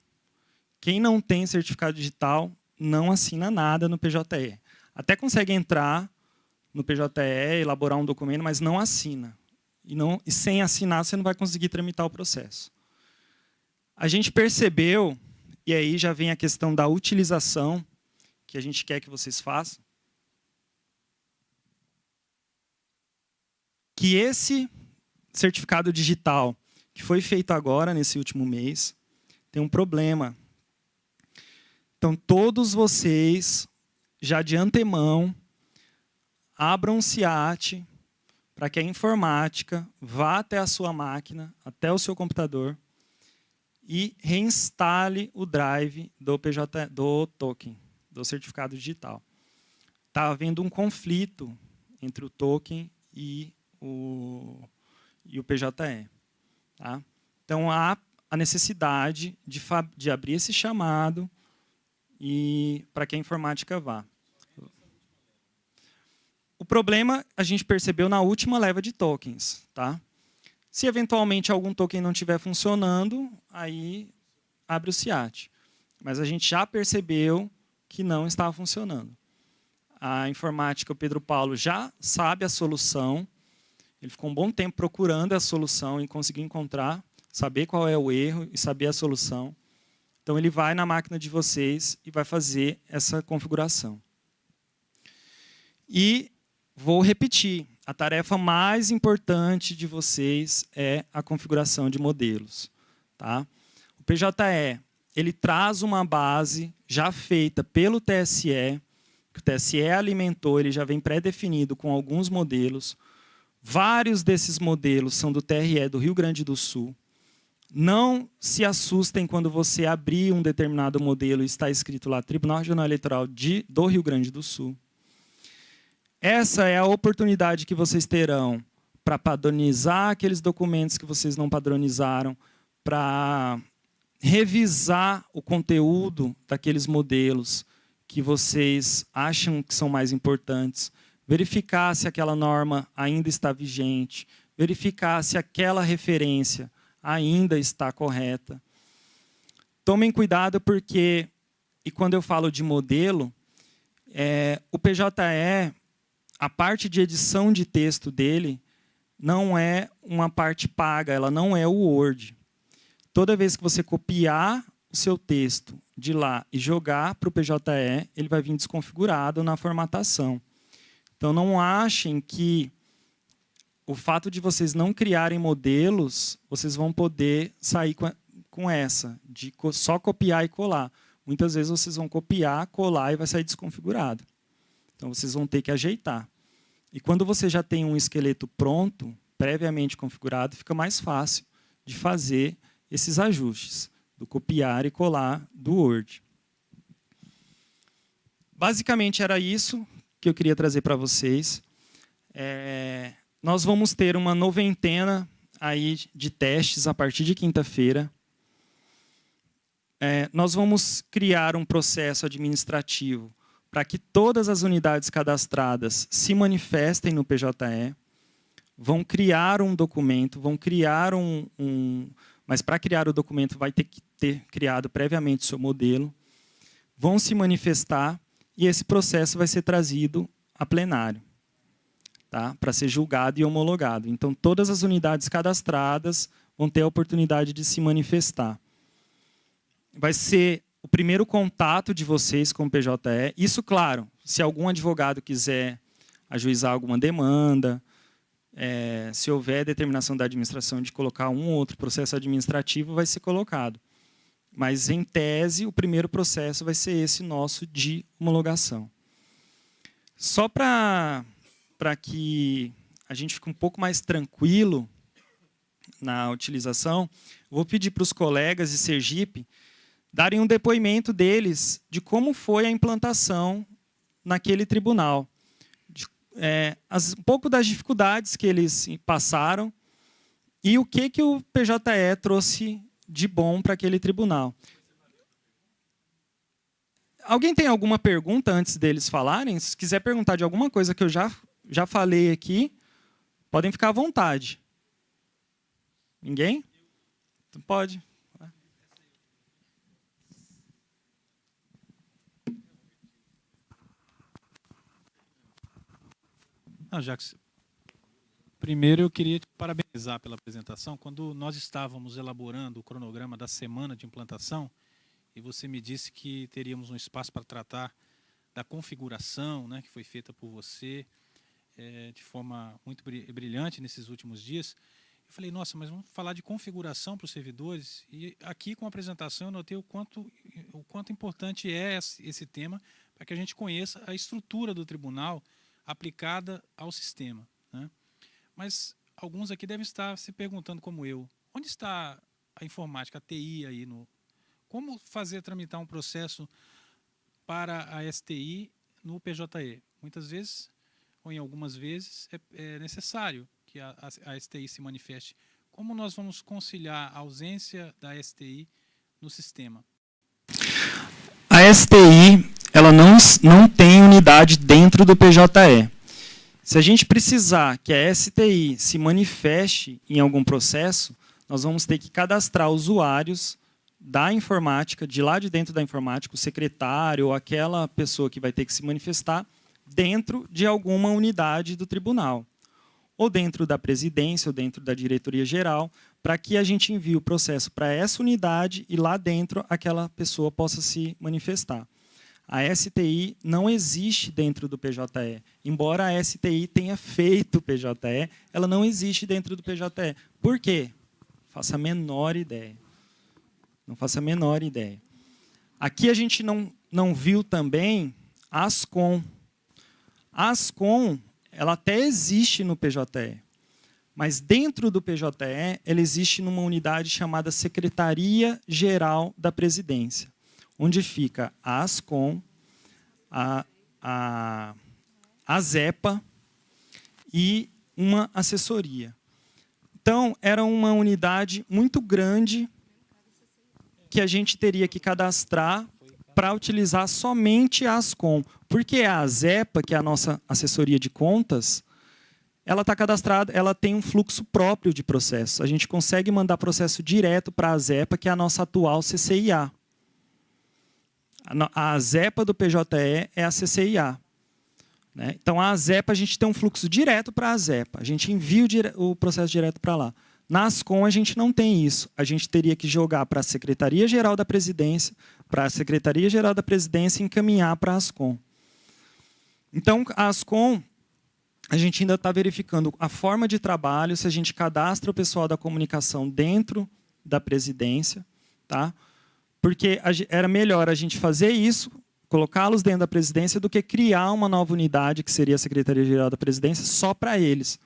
Quem não tem certificado digital não assina nada no PJE. Até consegue entrar no PJE, elaborar um documento, mas não assina. E sem assinar, você não vai conseguir tramitar o processo. A gente percebeu, e aí já vem a questão da utilização, que a gente quer que vocês façam, que esse certificado digital que foi feito agora, nesse último mês, tem um problema. Então, todos vocês, já de antemão, abram um SIAT para que a informática vá até a sua máquina, até o seu computador, e reinstale o drive do token, do certificado digital. Está havendo um conflito entre o token e o PJE. Tá? Então, há a necessidade de abrir esse chamado e para que a informática vá. O problema a gente percebeu na última leva de tokens. Tá? Se eventualmente algum token não estiver funcionando, aí abre o SIAT. Mas a gente já percebeu que não estava funcionando. A informática, o Pedro Paulo, já sabe a solução. Ele ficou um bom tempo procurando a solução e conseguiu encontrar, saber qual é o erro e saber a solução. Então, ele vai na máquina de vocês e vai fazer essa configuração. E vou repetir, a tarefa mais importante de vocês é a configuração de modelos. Tá? O PJE, ele traz uma base já feita pelo TSE, que o TSE alimentou, ele já vem pré-definido com alguns modelos. Vários desses modelos são do TRE do Rio Grande do Sul. Não se assustem quando você abrir um determinado modelo e está escrito lá Tribunal Regional Eleitoral do Rio Grande do Sul. Essa é a oportunidade que vocês terão para padronizar aqueles documentos que vocês não padronizaram, para revisar o conteúdo daqueles modelos que vocês acham que são mais importantes, verificar se aquela norma ainda está vigente, verificar se aquela referência ainda está correta. Tomem cuidado porque, e quando eu falo de modelo, o PJE, a parte de edição de texto dele não é uma parte paga, ela não é o Word. Toda vez que você copiar o seu texto de lá e jogar para o PJE, ele vai vir desconfigurado na formatação. Então, não achem que o fato de vocês não criarem modelos, vocês vão poder sair com essa, de só copiar e colar. Muitas vezes vocês vão copiar, colar e vai sair desconfigurado. Então, vocês vão ter que ajeitar. E quando você já tem um esqueleto pronto, previamente configurado, fica mais fácil de fazer esses ajustes, do copiar e colar do Word. Basicamente, era isso que eu queria trazer para vocês. Nós vamos ter uma 90 aí de testes a partir de quinta-feira. Nós vamos criar um processo administrativo para que todas as unidades cadastradas se manifestem no PJE, vão criar um documento, vão criar mas para criar o documento vai ter que ter criado previamente o seu modelo, vão se manifestar e esse processo vai ser trazido a plenário, tá? Para ser julgado e homologado. Então, todas as unidades cadastradas vão ter a oportunidade de se manifestar. Vai ser o primeiro contato de vocês com o PJE. Isso, claro, se algum advogado quiser ajuizar alguma demanda, se houver determinação da administração de colocar um ou outro processo administrativo, vai ser colocado. Mas, em tese, o primeiro processo vai ser esse nosso de homologação. Só para que a gente fique um pouco mais tranquilo na utilização, vou pedir para os colegas de Sergipe darem um depoimento deles de como foi a implantação naquele tribunal. Um pouco das dificuldades que eles passaram e o que o PJE trouxe de bom para aquele tribunal. Alguém tem alguma pergunta antes deles falarem? Se quiser perguntar de alguma coisa que eu já falei aqui, podem ficar à vontade. Ninguém? Então pode. Não, Jacques, primeiro eu queria te parabenizar pela apresentação. Quando nós estávamos elaborando o cronograma da semana de implantação, e você me disse que teríamos um espaço para tratar da configuração, né, que foi feita por você de forma muito brilhante nesses últimos dias. Eu falei, nossa, mas vamos falar de configuração para os servidores? E aqui com a apresentação eu notei o quanto importante é esse tema para que a gente conheça a estrutura do tribunal aplicada ao sistema, né? Mas alguns aqui devem estar se perguntando, como eu, onde está a informática, a TI aí no... Como tramitar um processo para a STI no PJE? Muitas vezes, ou em algumas vezes, é necessário que a STI se manifeste. Como nós vamos conciliar a ausência da STI no sistema? A STI ela não tem unidade dentro do PJE. Se a gente precisar que a STI se manifeste em algum processo, nós vamos ter que cadastrar usuários da informática, de lá de dentro da informática, o secretário ou aquela pessoa que vai ter que se manifestar dentro de alguma unidade do tribunal, ou dentro da presidência, ou dentro da diretoria geral, para que a gente envie o processo para essa unidade e lá dentro aquela pessoa possa se manifestar. A STI não existe dentro do PJE. Embora a STI tenha feito o PJE, ela não existe dentro do PJE. Por quê? Faço a menor ideia. Não faço a menor ideia. Aqui a gente não viu também a Ascom. A Ascom, ela até existe no PJE, mas dentro do PJE, ela existe numa unidade chamada Secretaria-Geral da Presidência, onde fica a Ascom, a ZEPA e uma assessoria. Então, era uma unidade muito grande que a gente teria que cadastrar para utilizar somente a Ascom. Porque a ZEPA, que é a nossa assessoria de contas, ela está cadastrada, ela tem um fluxo próprio de processo. A gente consegue mandar processo direto para a ZEPA, que é a nossa atual CCIA. A ZEPA do PJE é a CCIA. Né? Então, a ZEPA, a gente tem um fluxo direto para a ZEPA. A gente envia o processo direto para lá. Na Ascom, a gente não tem isso. A gente teria que jogar para a Secretaria-Geral da Presidência, para a Secretaria-Geral da Presidência e encaminhar para a Ascom. Então, a Ascom, a gente ainda está verificando a forma de trabalho, se a gente cadastra o pessoal da comunicação dentro da presidência, tá? Porque era melhor a gente fazer isso, colocá-los dentro da presidência, do que criar uma nova unidade, que seria a Secretaria-Geral da Presidência, só para eles.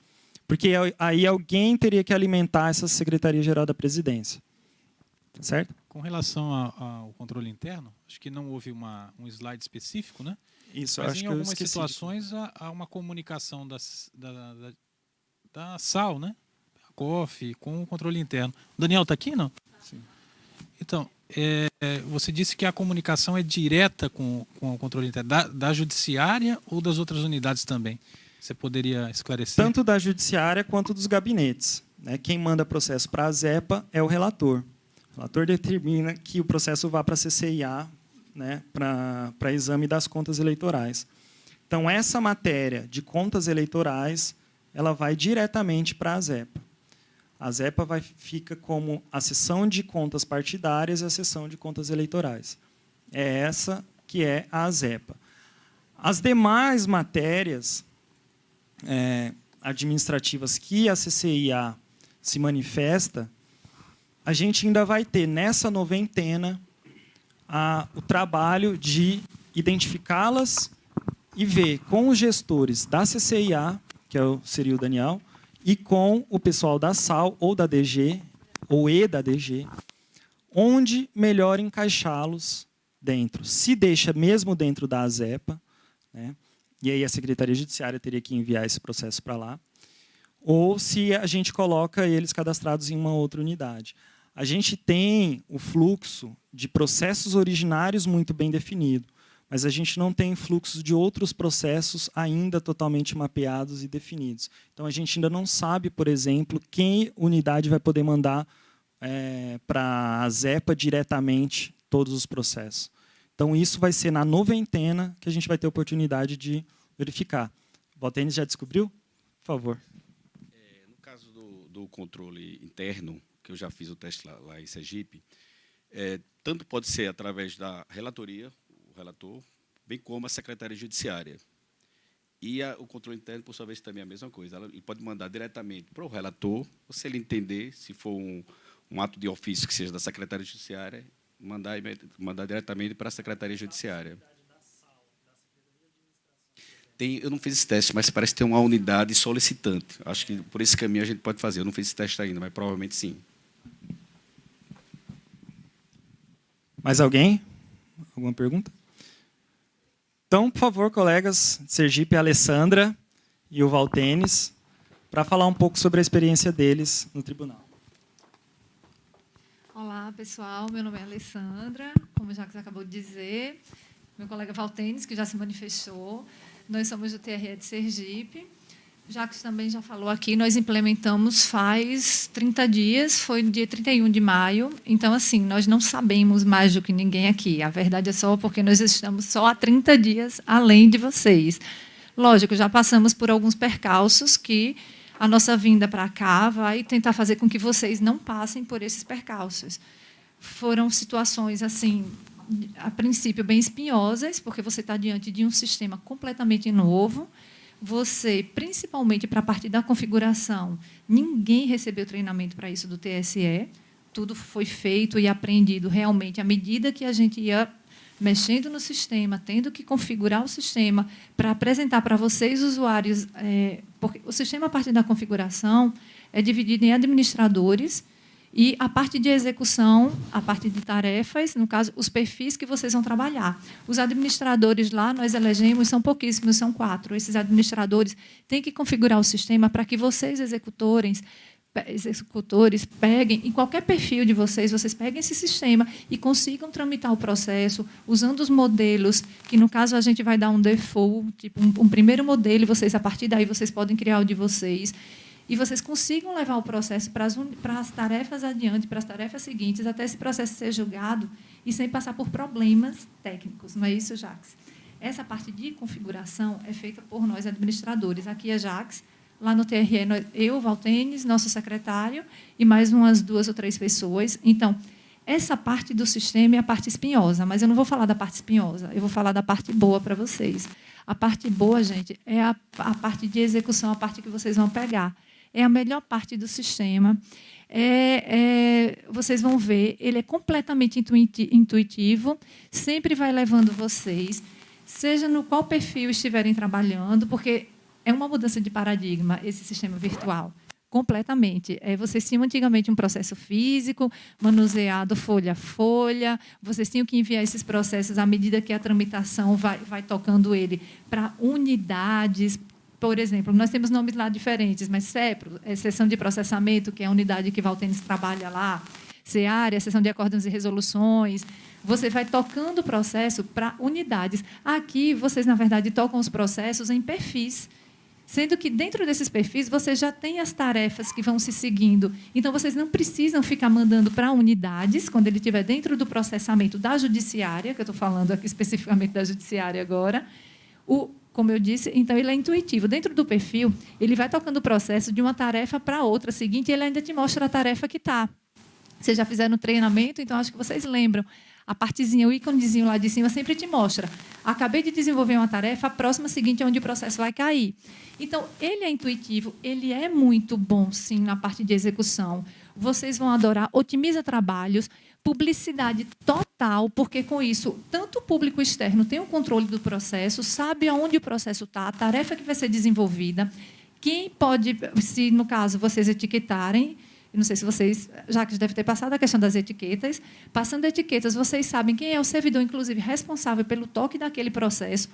Porque aí alguém teria que alimentar essa Secretaria-Geral da Presidência. Certo? Com relação ao controle interno, acho que não houve um slide específico, né? Isso, mas acho em que algumas situações há uma comunicação da SAL, né? A COF, com o controle interno. O Daniel está aqui, não? Sim. Então, você disse que a comunicação é direta com o controle interno, da judiciária ou das outras unidades também? Você poderia esclarecer? Tanto da judiciária quanto dos gabinetes. Né? Quem manda processo para a ZEPA é o relator. O relator determina que o processo vá para a CCIA, né, para exame das contas eleitorais. Então, essa matéria de contas eleitorais, ela vai diretamente para a ZEPA. A ZEPA fica como a seção de contas partidárias e a seção de contas eleitorais. É essa que é a ZEPA. As demais matérias administrativas que a CCIA se manifesta, a gente ainda vai ter, nessa noventena, o trabalho de identificá-las e ver com os gestores da CCIA, que seria o Daniel, e com o pessoal da SAL ou da DG, ou E da DG, onde melhor encaixá-los dentro. Se deixa mesmo dentro da ASEPA, né? E aí a Secretaria Judiciária teria que enviar esse processo para lá, ou se a gente coloca eles cadastrados em uma outra unidade. A gente tem o fluxo de processos originários muito bem definido, mas a gente não tem fluxo de outros processos ainda totalmente mapeados e definidos. Então, a gente ainda não sabe, por exemplo, quem unidade vai poder mandar para a ZEPA diretamente todos os processos. Então, isso vai ser na noventena que a gente vai ter a oportunidade de verificar. O Valtenis já descobriu? Por favor. No caso do controle interno, que eu já fiz o teste lá em Sergipe, tanto pode ser através da relatoria, o relator, bem como a Secretaria Judiciária. E o controle interno, por sua vez, também é a mesma coisa. Ele pode mandar diretamente para o relator, ou se ele entender, se for um ato de ofício que seja da Secretaria Judiciária, mandar diretamente para a Secretaria Judiciária. Eu não fiz esse teste, mas parece que tem uma unidade solicitante. Acho que por esse caminho a gente pode fazer. Eu não fiz esse teste ainda, mas provavelmente sim. Mais alguém? Alguma pergunta? Então, por favor, colegas de Sergipe, a Alessandra e o Valtenis, para falar um pouco sobre a experiência deles no tribunal. Olá, pessoal. Meu nome é Alessandra, como o Jacques acabou de dizer. Meu colega Valtenis, que já se manifestou. Nós somos do TRE de Sergipe. Jacques também já falou aqui, nós implementamos faz 30 dias, foi no dia 31 de maio. Então, assim, nós não sabemos mais do que ninguém aqui. A verdade é só porque nós estamos só há 30 dias além de vocês. Lógico, já passamos por alguns percalços que a nossa vinda para cá vai tentar fazer com que vocês não passem por esses percalços. Foram situações, assim, a princípio, bem espinhosas, porque você está diante de um sistema completamente novo. Você, principalmente para a parte da configuração, ninguém recebeu treinamento para isso do TSE. Tudo foi feito e aprendido realmente à medida que a gente ia mexendo no sistema, tendo que configurar o sistema para apresentar para vocês, usuários, porque o sistema, a partir da configuração, é dividido em administradores e a parte de execução, a parte de tarefas, no caso, os perfis que vocês vão trabalhar. Os administradores lá, nós elegemos, são pouquíssimos, são 4. Esses administradores têm que configurar o sistema para que vocês, executores, peguem, em qualquer perfil de vocês peguem esse sistema e consigam tramitar o processo usando os modelos, que, no caso, a gente vai dar um default, tipo um primeiro modelo, e vocês, a partir daí, vocês podem criar o de vocês, e vocês consigam levar o processo para as tarefas adiante, para as tarefas seguintes, até esse processo ser julgado e sem passar por problemas técnicos. Não é isso, Jacques? Essa parte de configuração é feita por nós, administradores. Aqui é Jacques, lá no TRE, eu, Valtenis, nosso secretário, e mais umas 2 ou 3 pessoas. Então, essa parte do sistema é a parte espinhosa, mas eu não vou falar da parte espinhosa, eu vou falar da parte boa para vocês. A parte boa, gente, é a parte de execução, a parte que vocês vão pegar. É a melhor parte do sistema. Vocês vão ver, ele é completamente intuitivo, sempre vai levando vocês, seja no qual perfil estiverem trabalhando, porque é uma mudança de paradigma esse sistema virtual, completamente. Vocês tinham antigamente um processo físico, manuseado folha a folha, vocês tinham que enviar esses processos à medida que a tramitação vai tocando ele para unidades. Por exemplo, nós temos nomes lá diferentes, mas SEPRO, Seção de Processamento, que é a unidade que Valtenis trabalha lá, SEARE, Seção de Acórdãos e Resoluções. Você vai tocando o processo para unidades. Aqui, vocês, na verdade, tocam os processos em perfis, sendo que, dentro desses perfis, vocês já têm as tarefas que vão se seguindo. Então, vocês não precisam ficar mandando para unidades, quando ele estiver dentro do processamento da judiciária, que eu estou falando aqui especificamente da judiciária agora. Como eu disse, então, ele é intuitivo. Dentro do perfil, ele vai tocando o processo de uma tarefa para outra seguinte, e ele ainda te mostra a tarefa que está. Vocês já fizeram treinamento, então acho que vocês lembram. A partezinha, o íconezinho lá de cima sempre te mostra. Acabei de desenvolver uma tarefa, a próxima seguinte é onde o processo vai cair. Então, ele é intuitivo, ele é muito bom, sim, na parte de execução. Vocês vão adorar, otimiza trabalhos, publicidade total, porque, com isso, tanto o público externo tem o controle do processo, sabe aonde o processo está, a tarefa que vai ser desenvolvida, Quem pode, se no caso vocês etiquetarem, não sei se vocês, já que deve ter passado a questão das etiquetas, passando etiquetas, vocês sabem quem é o servidor, inclusive, responsável pelo toque daquele processo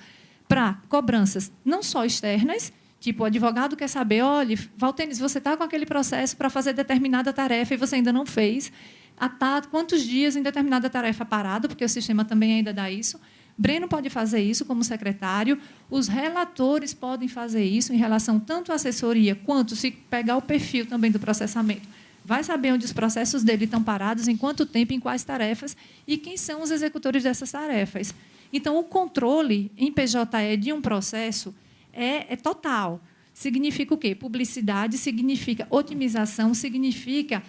para cobranças não só externas, tipo, o advogado quer saber, olha, Valtenis, você está com aquele processo para fazer determinada tarefa e você ainda não fez. Há quantos dias em determinada tarefa parado, porque o sistema também ainda dá isso. Breno pode fazer isso como secretário, os relatores podem fazer isso em relação tanto à assessoria quanto, se pegar o perfil também do processamento, vai saber onde os processos dele estão parados, em quanto tempo, em quais tarefas e quem são os executores dessas tarefas. Então, o controle em PJE de um processo é total. Significa o quê? Publicidade significa otimização, significa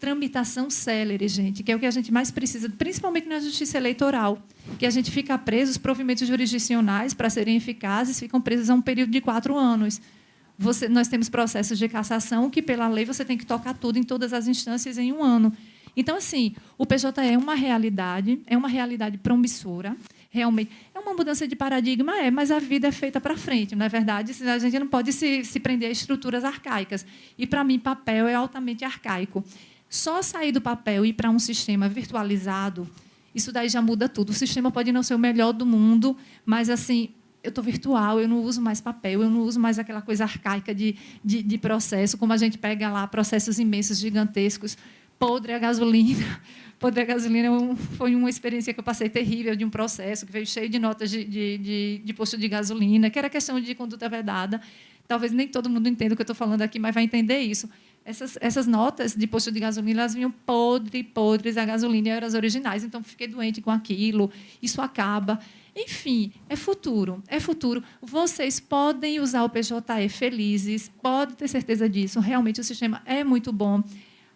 tramitação célere, gente, que é o que a gente mais precisa, principalmente na justiça eleitoral, que a gente fica preso, os provimentos jurisdicionais, para serem eficazes, ficam presos a um período de 4 anos. Nós temos processos de cassação que, pela lei, você tem que tocar tudo em todas as instâncias em 1 ano. Então, assim, o PJE é uma realidade promissora, realmente. É uma mudança de paradigma, mas a vida é feita para frente, não é verdade? A gente não pode se prender a estruturas arcaicas. E, para mim, papel é altamente arcaico. Só sair do papel e ir para um sistema virtualizado, isso daí já muda tudo. O sistema pode não ser o melhor do mundo, mas, assim, eu estou virtual, eu não uso mais papel, eu não uso mais aquela coisa arcaica de processo, como a gente pega lá processos imensos, gigantescos, podre a gasolina. Podre a gasolina foi uma experiência que eu passei terrível de um processo que veio cheio de notas de posto de gasolina, que era questão de conduta vedada. Talvez nem todo mundo entenda o que eu estou falando aqui, mas vai entender isso. Essas notas de posto de gasolina, elas vinham podres a gasolina e eram as originais. Então, fiquei doente com aquilo, isso acaba. Enfim, é futuro. Vocês podem usar o PJE felizes, podem ter certeza disso. Realmente, o sistema é muito bom.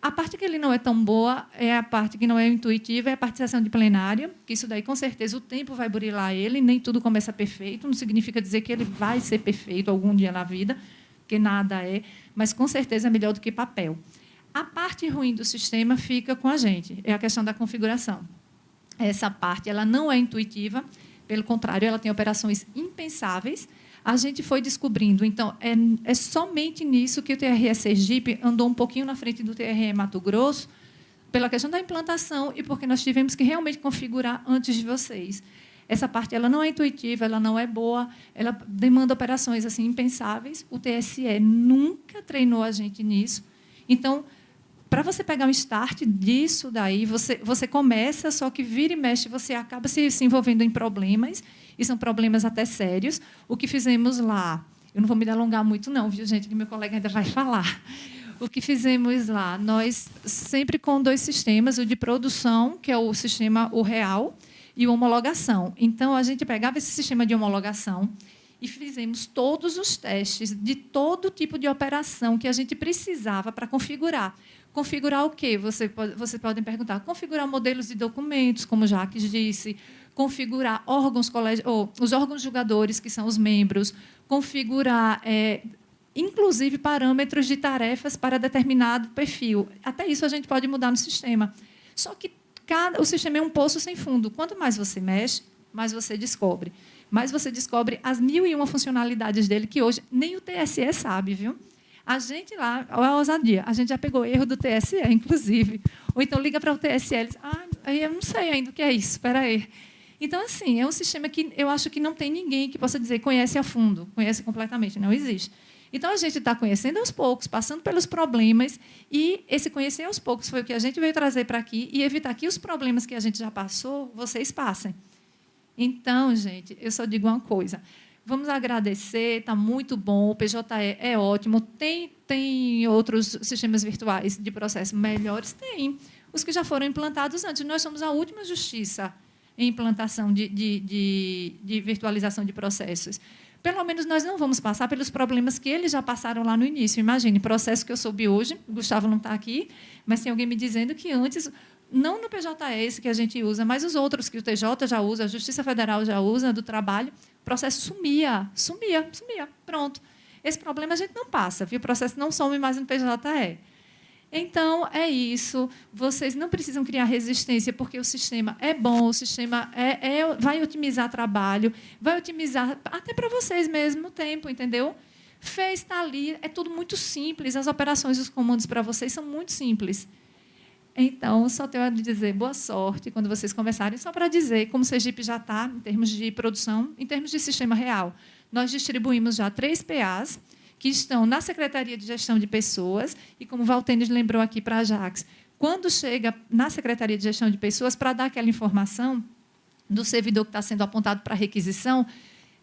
A parte que ele não é tão boa é a parte que não é intuitiva, é a participação de plenária, que isso daí, com certeza, o tempo vai burilar ele, nem tudo começa perfeito, não significa dizer que ele vai ser perfeito algum dia na vida, porque nada é, mas, com certeza, é melhor do que papel. A parte ruim do sistema fica com a gente, é a questão da configuração. Essa parte ela não é intuitiva, pelo contrário, ela tem operações impensáveis. A gente foi descobrindo, então, é somente nisso que o TRE Sergipe andou um pouquinho na frente do TRE Mato Grosso, pela questão da implantação e porque nós tivemos que realmente configurar antes de vocês. Essa parte ela não é intuitiva, ela não é boa, ela demanda operações assim, impensáveis. O TSE nunca treinou a gente nisso. Então, para você pegar um start disso daí, você começa, só que vira e mexe, você acaba se envolvendo em problemas, e são problemas até sérios. O que fizemos lá, eu não vou me alongar muito não, viu, gente, que meu colega ainda vai falar. O que fizemos lá, nós sempre com 2 sistemas, o de produção, que é o sistema real, e o homologação. Então, a gente pegava esse sistema de homologação e fizemos todos os testes de todo tipo de operação que a gente precisava para configurar. Configurar o quê? Vocês podem perguntar. Configurar modelos de documentos, como Jacques disse, configurar os órgãos julgadores, que são os membros, configurar, inclusive, parâmetros de tarefas para determinado perfil. Até isso a gente pode mudar no sistema. Só que o sistema é um poço sem fundo. Quanto mais você mexe, mais você descobre. Mais você descobre as 1001 funcionalidades dele, que hoje nem o TSE sabe, viu? A gente lá, olha a ousadia, a gente já pegou erro do TSE, inclusive. Ou então liga para o TSE e diz, eu não sei ainda o que é isso, espera aí. Então, assim, é um sistema que eu acho que não tem ninguém que possa dizer conhece a fundo, conhece completamente, não existe. Então, a gente está conhecendo aos poucos, passando pelos problemas, e esse conhecer aos poucos foi o que a gente veio trazer para aqui e evitar que os problemas que a gente já passou, vocês passem. Então, gente, eu só digo uma coisa. Vamos agradecer, está muito bom, o PJE é ótimo. Tem outros sistemas virtuais de processo melhores? Tem. Os que já foram implantados antes. Nós somos a última justiça em implantação de virtualização de processos. Pelo menos nós não vamos passar pelos problemas que eles já passaram lá no início. Imagine, processo que eu soube hoje, o Gustavo não está aqui, mas tem alguém me dizendo que antes, não no PJE esse que a gente usa, mas os outros que o TJ já usa, a Justiça Federal já usa, do trabalho, o processo sumia. Pronto. Esse problema a gente não passa, viu? O processo não some mais no PJE. Então, é isso. Vocês não precisam criar resistência, porque o sistema é bom, o sistema vai otimizar trabalho, vai otimizar até para vocês mesmo o tempo, entendeu? Fez, está ali, é tudo muito simples, as operações, os comandos para vocês são muito simples. Então, só tenho a dizer boa sorte quando vocês começarem, só para dizer como o Sergipe já está em termos de produção, em termos de sistema real. Nós distribuímos já 3 PAs, que estão na Secretaria de Gestão de Pessoas, e como o Valtênis lembrou aqui para a Jax, quando chega na Secretaria de Gestão de Pessoas, para dar aquela informação do servidor que está sendo apontado para requisição,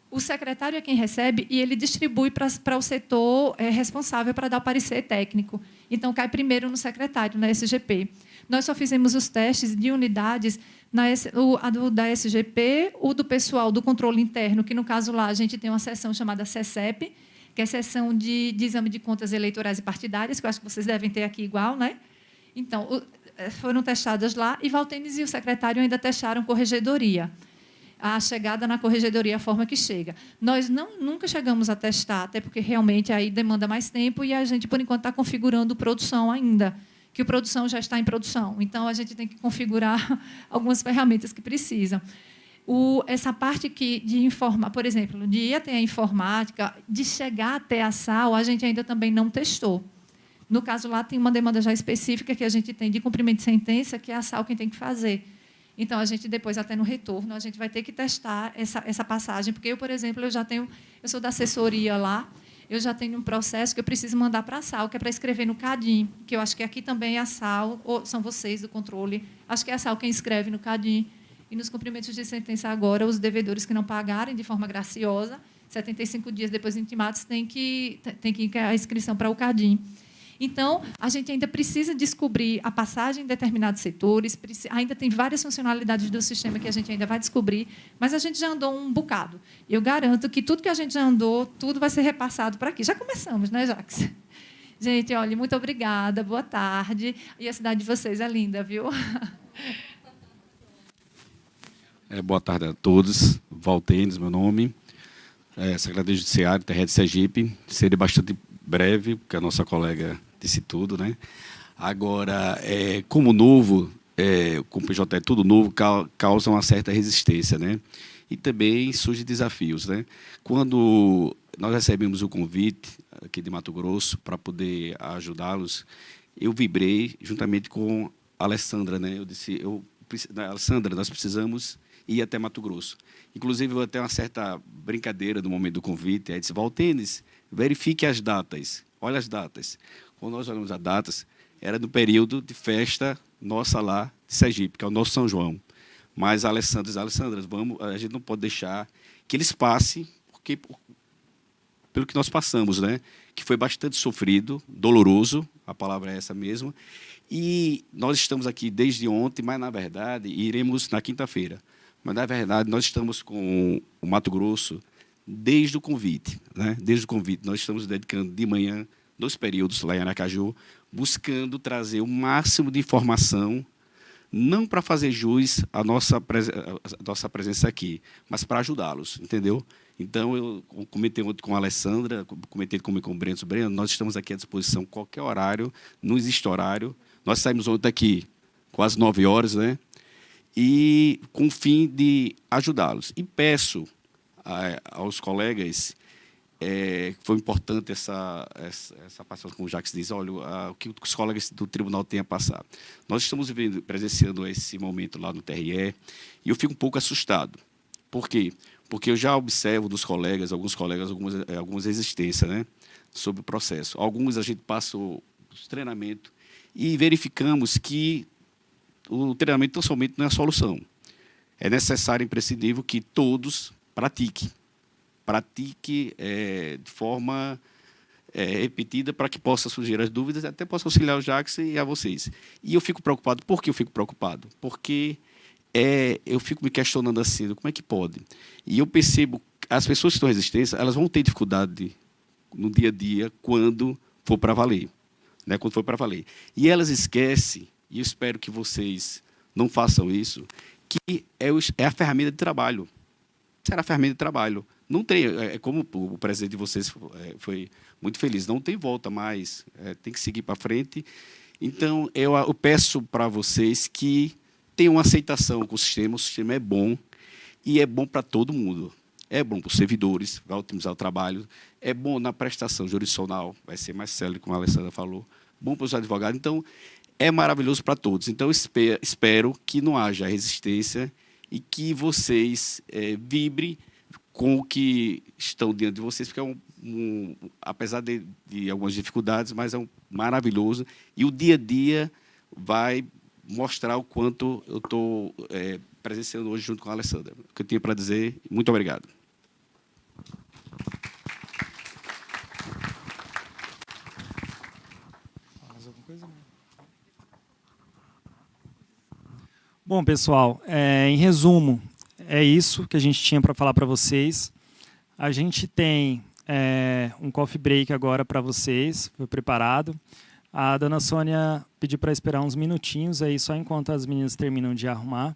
o secretário é quem recebe e ele distribui para o setor responsável para dar o parecer técnico. Então, cai primeiro no secretário, na SGP. Nós só fizemos os testes de unidades, da SGP, o do pessoal do controle interno, que, no caso lá, a gente tem uma seção chamada SECEP, que é a seção de exame de contas eleitorais e partidárias, que eu acho que vocês devem ter aqui igual, né? Então, foram testadas lá, e Valtênis e o secretário ainda testaram corregedoria. A chegada na corregedoria, a forma que chega. Nós nunca chegamos a testar, até porque realmente aí demanda mais tempo e a gente, por enquanto, está configurando produção ainda, que o produção já está em produção. Então, a gente tem que configurar algumas ferramentas que precisam. Essa parte de informar, por exemplo, de ir até a informática, de chegar até a SAL, a gente ainda também não testou. No caso lá, tem uma demanda já específica que a gente tem de cumprimento de sentença, que é a SAL quem tem que fazer. Então, a gente depois, até no retorno, a gente vai ter que testar essa passagem, porque eu, por exemplo, eu sou da assessoria lá, eu já tenho um processo que eu preciso mandar para a SAL, que é para escrever no CADIM, que eu acho que aqui também é a SAL, ou são vocês do controle, acho que é a SAL quem escreve no CADIM. E nos cumprimentos de sentença agora, os devedores que não pagarem de forma graciosa, 75 dias depois intimados, tem que ir a inscrição para o CADIM. Então, a gente ainda precisa descobrir a passagem em determinados setores, ainda tem várias funcionalidades do sistema que a gente ainda vai descobrir, mas a gente já andou um bocado. Eu garanto que tudo que a gente já andou, tudo vai ser repassado para aqui. Já começamos, né, Jax? Gente, olha, muito obrigada, boa tarde. E a cidade de vocês é linda, viu? Boa tarde a todos. Valtênis, meu nome. Secretário Judiciário, TRE de Sergipe. Serei bastante breve, porque a nossa colega disse tudo, né? Agora, como novo, com o PJ é tudo novo, causa uma certa resistência, né? E também surgem desafios, né? Quando nós recebemos o convite aqui de Mato Grosso para poder ajudá-los, eu vibrei juntamente com a Alessandra, né? Eu disse, Alessandra, nós precisamos ir até Mato Grosso. Inclusive, eu até uma certa brincadeira no momento do convite, aí disse, Valtênis, verifique as datas. Olha as datas. Quando nós olhamos as datas, era no período de festa nossa lá de Sergipe, que é o nosso São João. Mas a Alessandra diz, a gente não pode deixar que eles passem, porque pelo que nós passamos, né? Que foi bastante sofrido, doloroso, a palavra é essa mesmo. E nós estamos aqui desde ontem, mas, na verdade, iremos na quinta-feira. Mas, na verdade, nós estamos com o Mato Grosso desde o convite, né? Desde o convite, nós estamos dedicando de manhã 2 períodos lá em Aracaju, buscando trazer o máximo de informação, não para fazer jus à nossa presença aqui, mas para ajudá-los, entendeu? Então, eu comentei ontem com a Alessandra, comentei com o Breno, nós estamos aqui à disposição, qualquer horário, não existe horário. Nós saímos ontem aqui quase 9 horas, né? E com o fim de ajudá-los. E peço aos colegas, foi importante essa participação, como o Jacques diz, olha, o que os colegas do tribunal têm a passar. Nós estamos presenciando esse momento lá no TRE, e eu fico um pouco assustado. Por quê? Porque eu já observo dos colegas, algumas resistências, né, sobre o processo. Alguns a gente passa o treinamento e verificamos que o treinamento tão somente não é a solução. É necessário e imprescindível que todos pratiquem de forma repetida para que possa surgir as dúvidas e até possa auxiliar o Jacques e a vocês. E eu fico preocupado. Por que eu fico preocupado? Porque eu fico me questionando assim, como é que pode? E eu percebo que as pessoas que estão resistentes, elas vão ter dificuldade no dia a dia quando for para valer. Né? Quando for para valer. E elas esquecem, e eu espero que vocês não façam isso, que é a ferramenta de trabalho. Será a ferramenta de trabalho. Não tem, como o presidente de vocês foi muito feliz, não tem volta mais, tem que seguir para frente. Então, eu peço para vocês que tenham aceitação com o sistema é bom, e é bom para todo mundo. é bom para os servidores, vai otimizar o trabalho, é bom na prestação jurisdicional, vai ser mais célere, como a Alessandra falou, bom para os advogados. Então, é maravilhoso para todos. Então, espero que não haja resistência e que vocês vibrem com o que estão diante de vocês, porque apesar de algumas dificuldades, mas é maravilhoso. E o dia a dia vai mostrar o quanto eu estou presenciando hoje junto com a Alessandra. O que eu tinha para dizer. Muito obrigado. Bom, pessoal, em resumo, é isso que a gente tinha para falar para vocês. A gente tem um coffee break agora para vocês, foi preparado. A dona Sônia pediu para esperar uns minutinhos, aí só enquanto as meninas terminam de arrumar.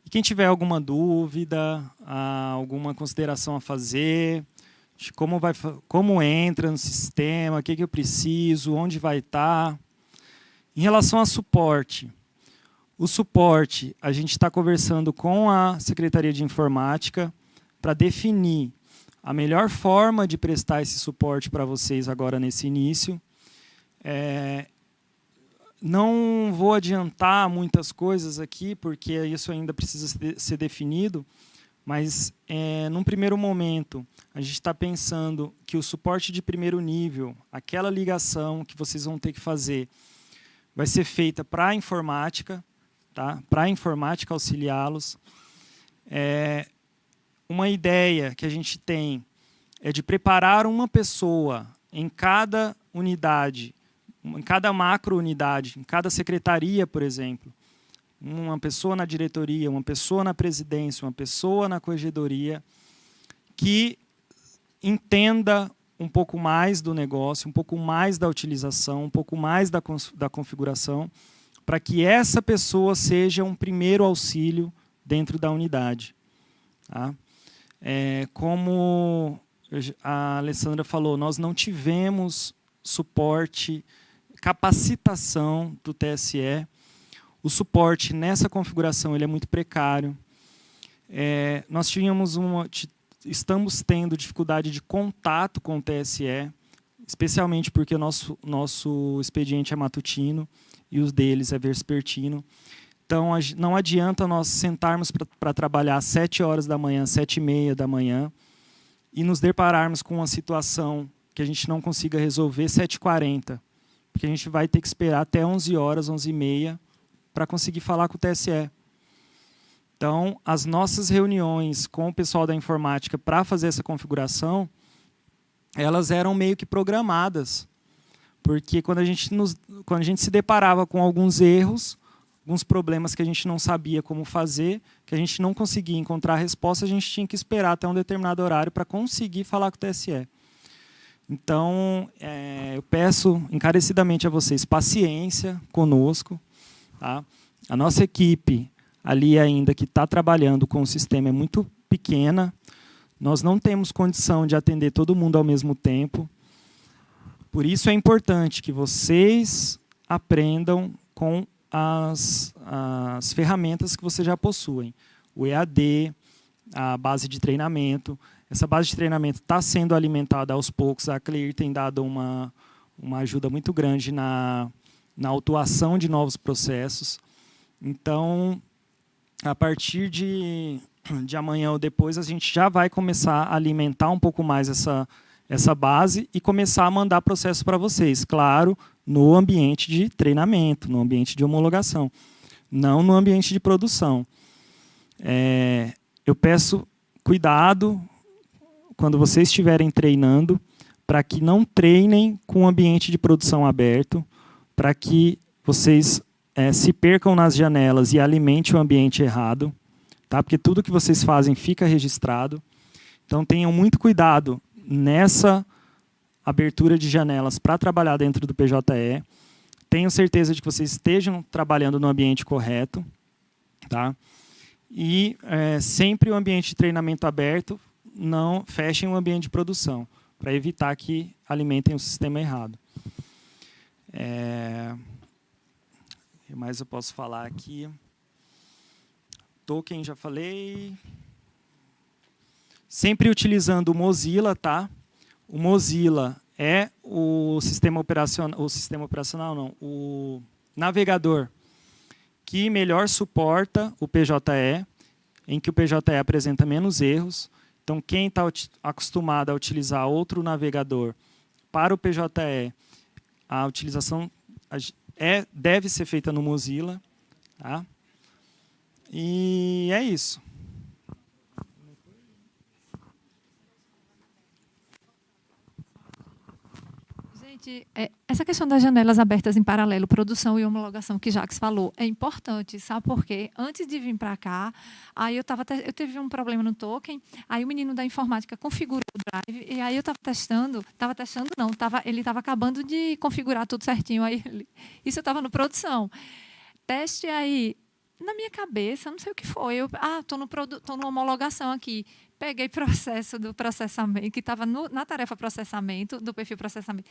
E quem tiver alguma dúvida, alguma consideração a fazer, de como entra no sistema, o que eu preciso, onde vai estar. Em relação a suporte, o suporte, a gente está conversando com a Secretaria de Informática para definir a melhor forma de prestar esse suporte para vocês agora nesse início. Não vou adiantar muitas coisas aqui, porque isso ainda precisa ser definido, mas, num primeiro momento, a gente está pensando que o suporte de primeiro nível, aquela ligação que vocês vão ter que fazer, vai ser feita para a informática, tá? Para a informática auxiliá-los. Uma ideia que a gente tem é de preparar uma pessoa em cada unidade, em cada macro-unidade, em cada secretaria, por exemplo, uma pessoa na diretoria, uma pessoa na presidência, uma pessoa na corregedoria, que entenda um pouco mais do negócio, um pouco mais da utilização, um pouco mais da configuração, para que essa pessoa seja um primeiro auxílio dentro da unidade. Tá? Como a Alessandra falou, nós não tivemos suporte, capacitação do TSE. O suporte nessa configuração ele é muito precário. Nós estamos tendo dificuldade de contato com o TSE, especialmente porque o nosso expediente é matutino e os deles é vespertino. Então, não adianta nós sentarmos para trabalhar às 7 horas da manhã, 7h30 da manhã, e nos depararmos com uma situação que a gente não consiga resolver 7h40, porque a gente vai ter que esperar até 11 horas, 11h30, para conseguir falar com o TSE. Então, as nossas reuniões com o pessoal da informática para fazer essa configuração, elas eram meio que programadas, porque quando a gente se deparava com alguns erros, alguns problemas que a gente não sabia como fazer, que a gente não conseguia encontrar a resposta, a gente tinha que esperar até um determinado horário para conseguir falar com o TSE. Então, eu peço encarecidamente a vocês paciência conosco. Tá? A nossa equipe ali ainda que está trabalhando com o sistema é muito pequena. Nós não temos condição de atender todo mundo ao mesmo tempo. Por isso é importante que vocês aprendam com as ferramentas que vocês já possuem. O EAD, a base de treinamento. Essa base de treinamento está sendo alimentada aos poucos. A Clear tem dado uma ajuda muito grande na autuação de novos processos. Então, a partir de amanhã ou depois, a gente já vai começar a alimentar um pouco mais essa base e começar a mandar processo para vocês. Claro, no ambiente de treinamento, no ambiente de homologação, não no ambiente de produção. Eu peço cuidado quando vocês estiverem treinando, para que não treinem com o ambiente de produção aberto, para que vocês se percam nas janelas e alimentem o ambiente errado, tá? Porque tudo que vocês fazem fica registrado. Então, tenham muito cuidado nessa abertura de janelas para trabalhar dentro do PJE. Tenho certeza de que vocês estejam trabalhando no ambiente correto. Tá? E sempre o ambiente de treinamento aberto, não fechem o ambiente de produção, para evitar que alimentem o sistema errado. O que mais eu posso falar aqui? Token já falei. sempre utilizando o Mozilla, tá? O Mozilla é o o navegador que melhor suporta o PJE, em que o PJE apresenta menos erros. Então, quem está acostumado a utilizar outro navegador para o PJE, a utilização deve ser feita no Mozilla. Tá? E é isso. Gente, essa questão das janelas abertas em paralelo, produção e homologação que Jacques falou, é importante, sabe por quê? Antes de vir para cá, aí eu tive um problema no token, aí o menino da informática configurou o drive, e aí eu ele estava acabando de configurar tudo certinho, isso eu estava no produção. Teste aí, na minha cabeça, não sei o que foi, estou no homologação aqui, peguei processo do processamento, que estava na tarefa processamento, do perfil processamento,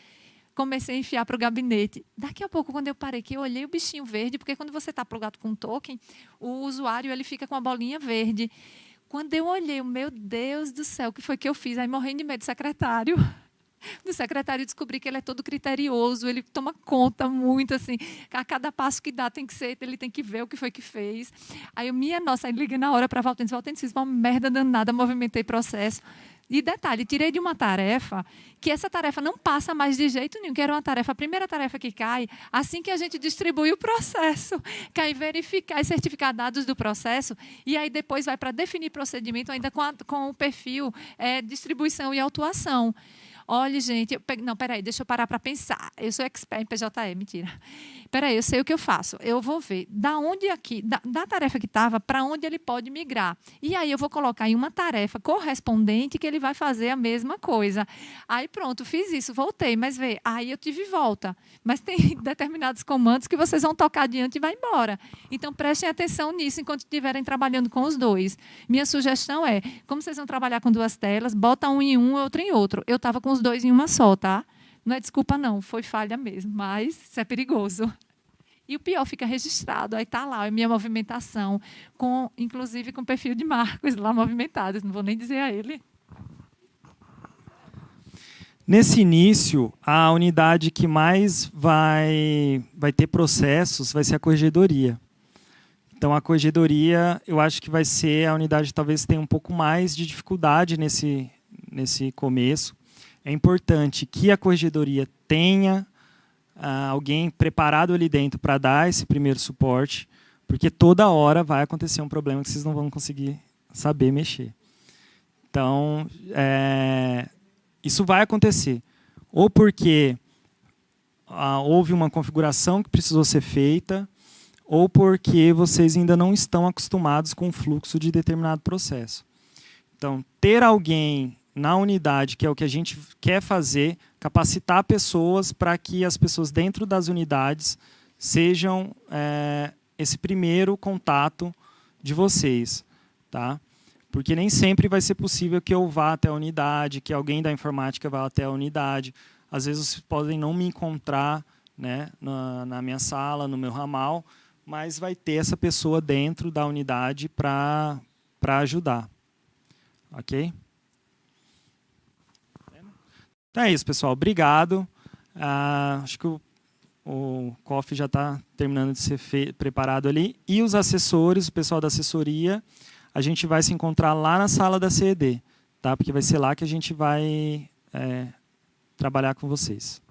comecei a enfiar para o gabinete. Daqui a pouco, quando eu parei, que eu olhei o bichinho verde, porque quando você está plugado com um token, o usuário ele fica com a bolinha verde. Quando eu olhei, meu Deus do céu, o que foi que eu fiz? Aí, morrendo de medo do secretário, descobri que ele é todo criterioso, ele toma conta muito, assim, a cada passo que dá ele tem que ver o que foi que fez. Aí aí liguei na hora para Valtênis, fiz uma merda danada, movimentei processo. E detalhe, tirei de uma tarefa, que essa tarefa não passa mais de jeito nenhum, que era uma tarefa, a primeira tarefa que cai, assim que a gente distribui o processo, cai verificar e certificar dados do processo, e aí depois vai para definir procedimento ainda com o perfil distribuição e autuação. Olha, gente, não, peraí, deixa eu parar para pensar. Eu sou expert em PJE, mentira. Peraí, eu sei o que eu faço. Eu vou ver da onde aqui, da tarefa que estava, para onde ele pode migrar. E aí eu vou colocar em uma tarefa correspondente que ele vai fazer a mesma coisa. Aí pronto, fiz isso, voltei, mas vê, aí eu tive volta. Mas tem determinados comandos que vocês vão tocar adiante e vai embora. Então prestem atenção nisso enquanto estiverem trabalhando com os dois. Minha sugestão é, como vocês vão trabalhar com duas telas, bota um em um, outro em outro. Eu estava com os dois em uma só, tá? Não é desculpa, não. Foi falha mesmo, mas isso é perigoso. E o pior, fica registrado. Aí está lá a minha movimentação, inclusive com o perfil de Marcos lá movimentado. Não vou nem dizer a ele. Nesse início, a unidade que mais vai ter processos vai ser a corregedoria. Então, a corregedoria, eu acho que vai ser a unidade que talvez tenha um pouco mais de dificuldade nesse começo. É importante que a corregedoria tenha alguém preparado ali dentro para dar esse primeiro suporte, porque toda hora vai acontecer um problema que vocês não vão conseguir saber mexer. Então, isso vai acontecer. Ou porque houve uma configuração que precisou ser feita, ou porque vocês ainda não estão acostumados com o fluxo de determinado processo. Então, ter alguém na unidade, que é o que a gente quer fazer, capacitar pessoas para que as pessoas dentro das unidades sejam esse primeiro contato de vocês. Tá? Porque nem sempre vai ser possível que eu vá até a unidade, que alguém da informática vá até a unidade. Às vezes vocês podem não me encontrar, né, na minha sala, no meu ramal, mas vai ter essa pessoa dentro da unidade para ajudar. Ok? Então é isso, pessoal. Obrigado. Acho que o coffee já está terminando de ser preparado ali. E os assessores, o pessoal da assessoria, a gente vai se encontrar lá na sala da CED, tá? Porque vai ser lá que a gente vai trabalhar com vocês.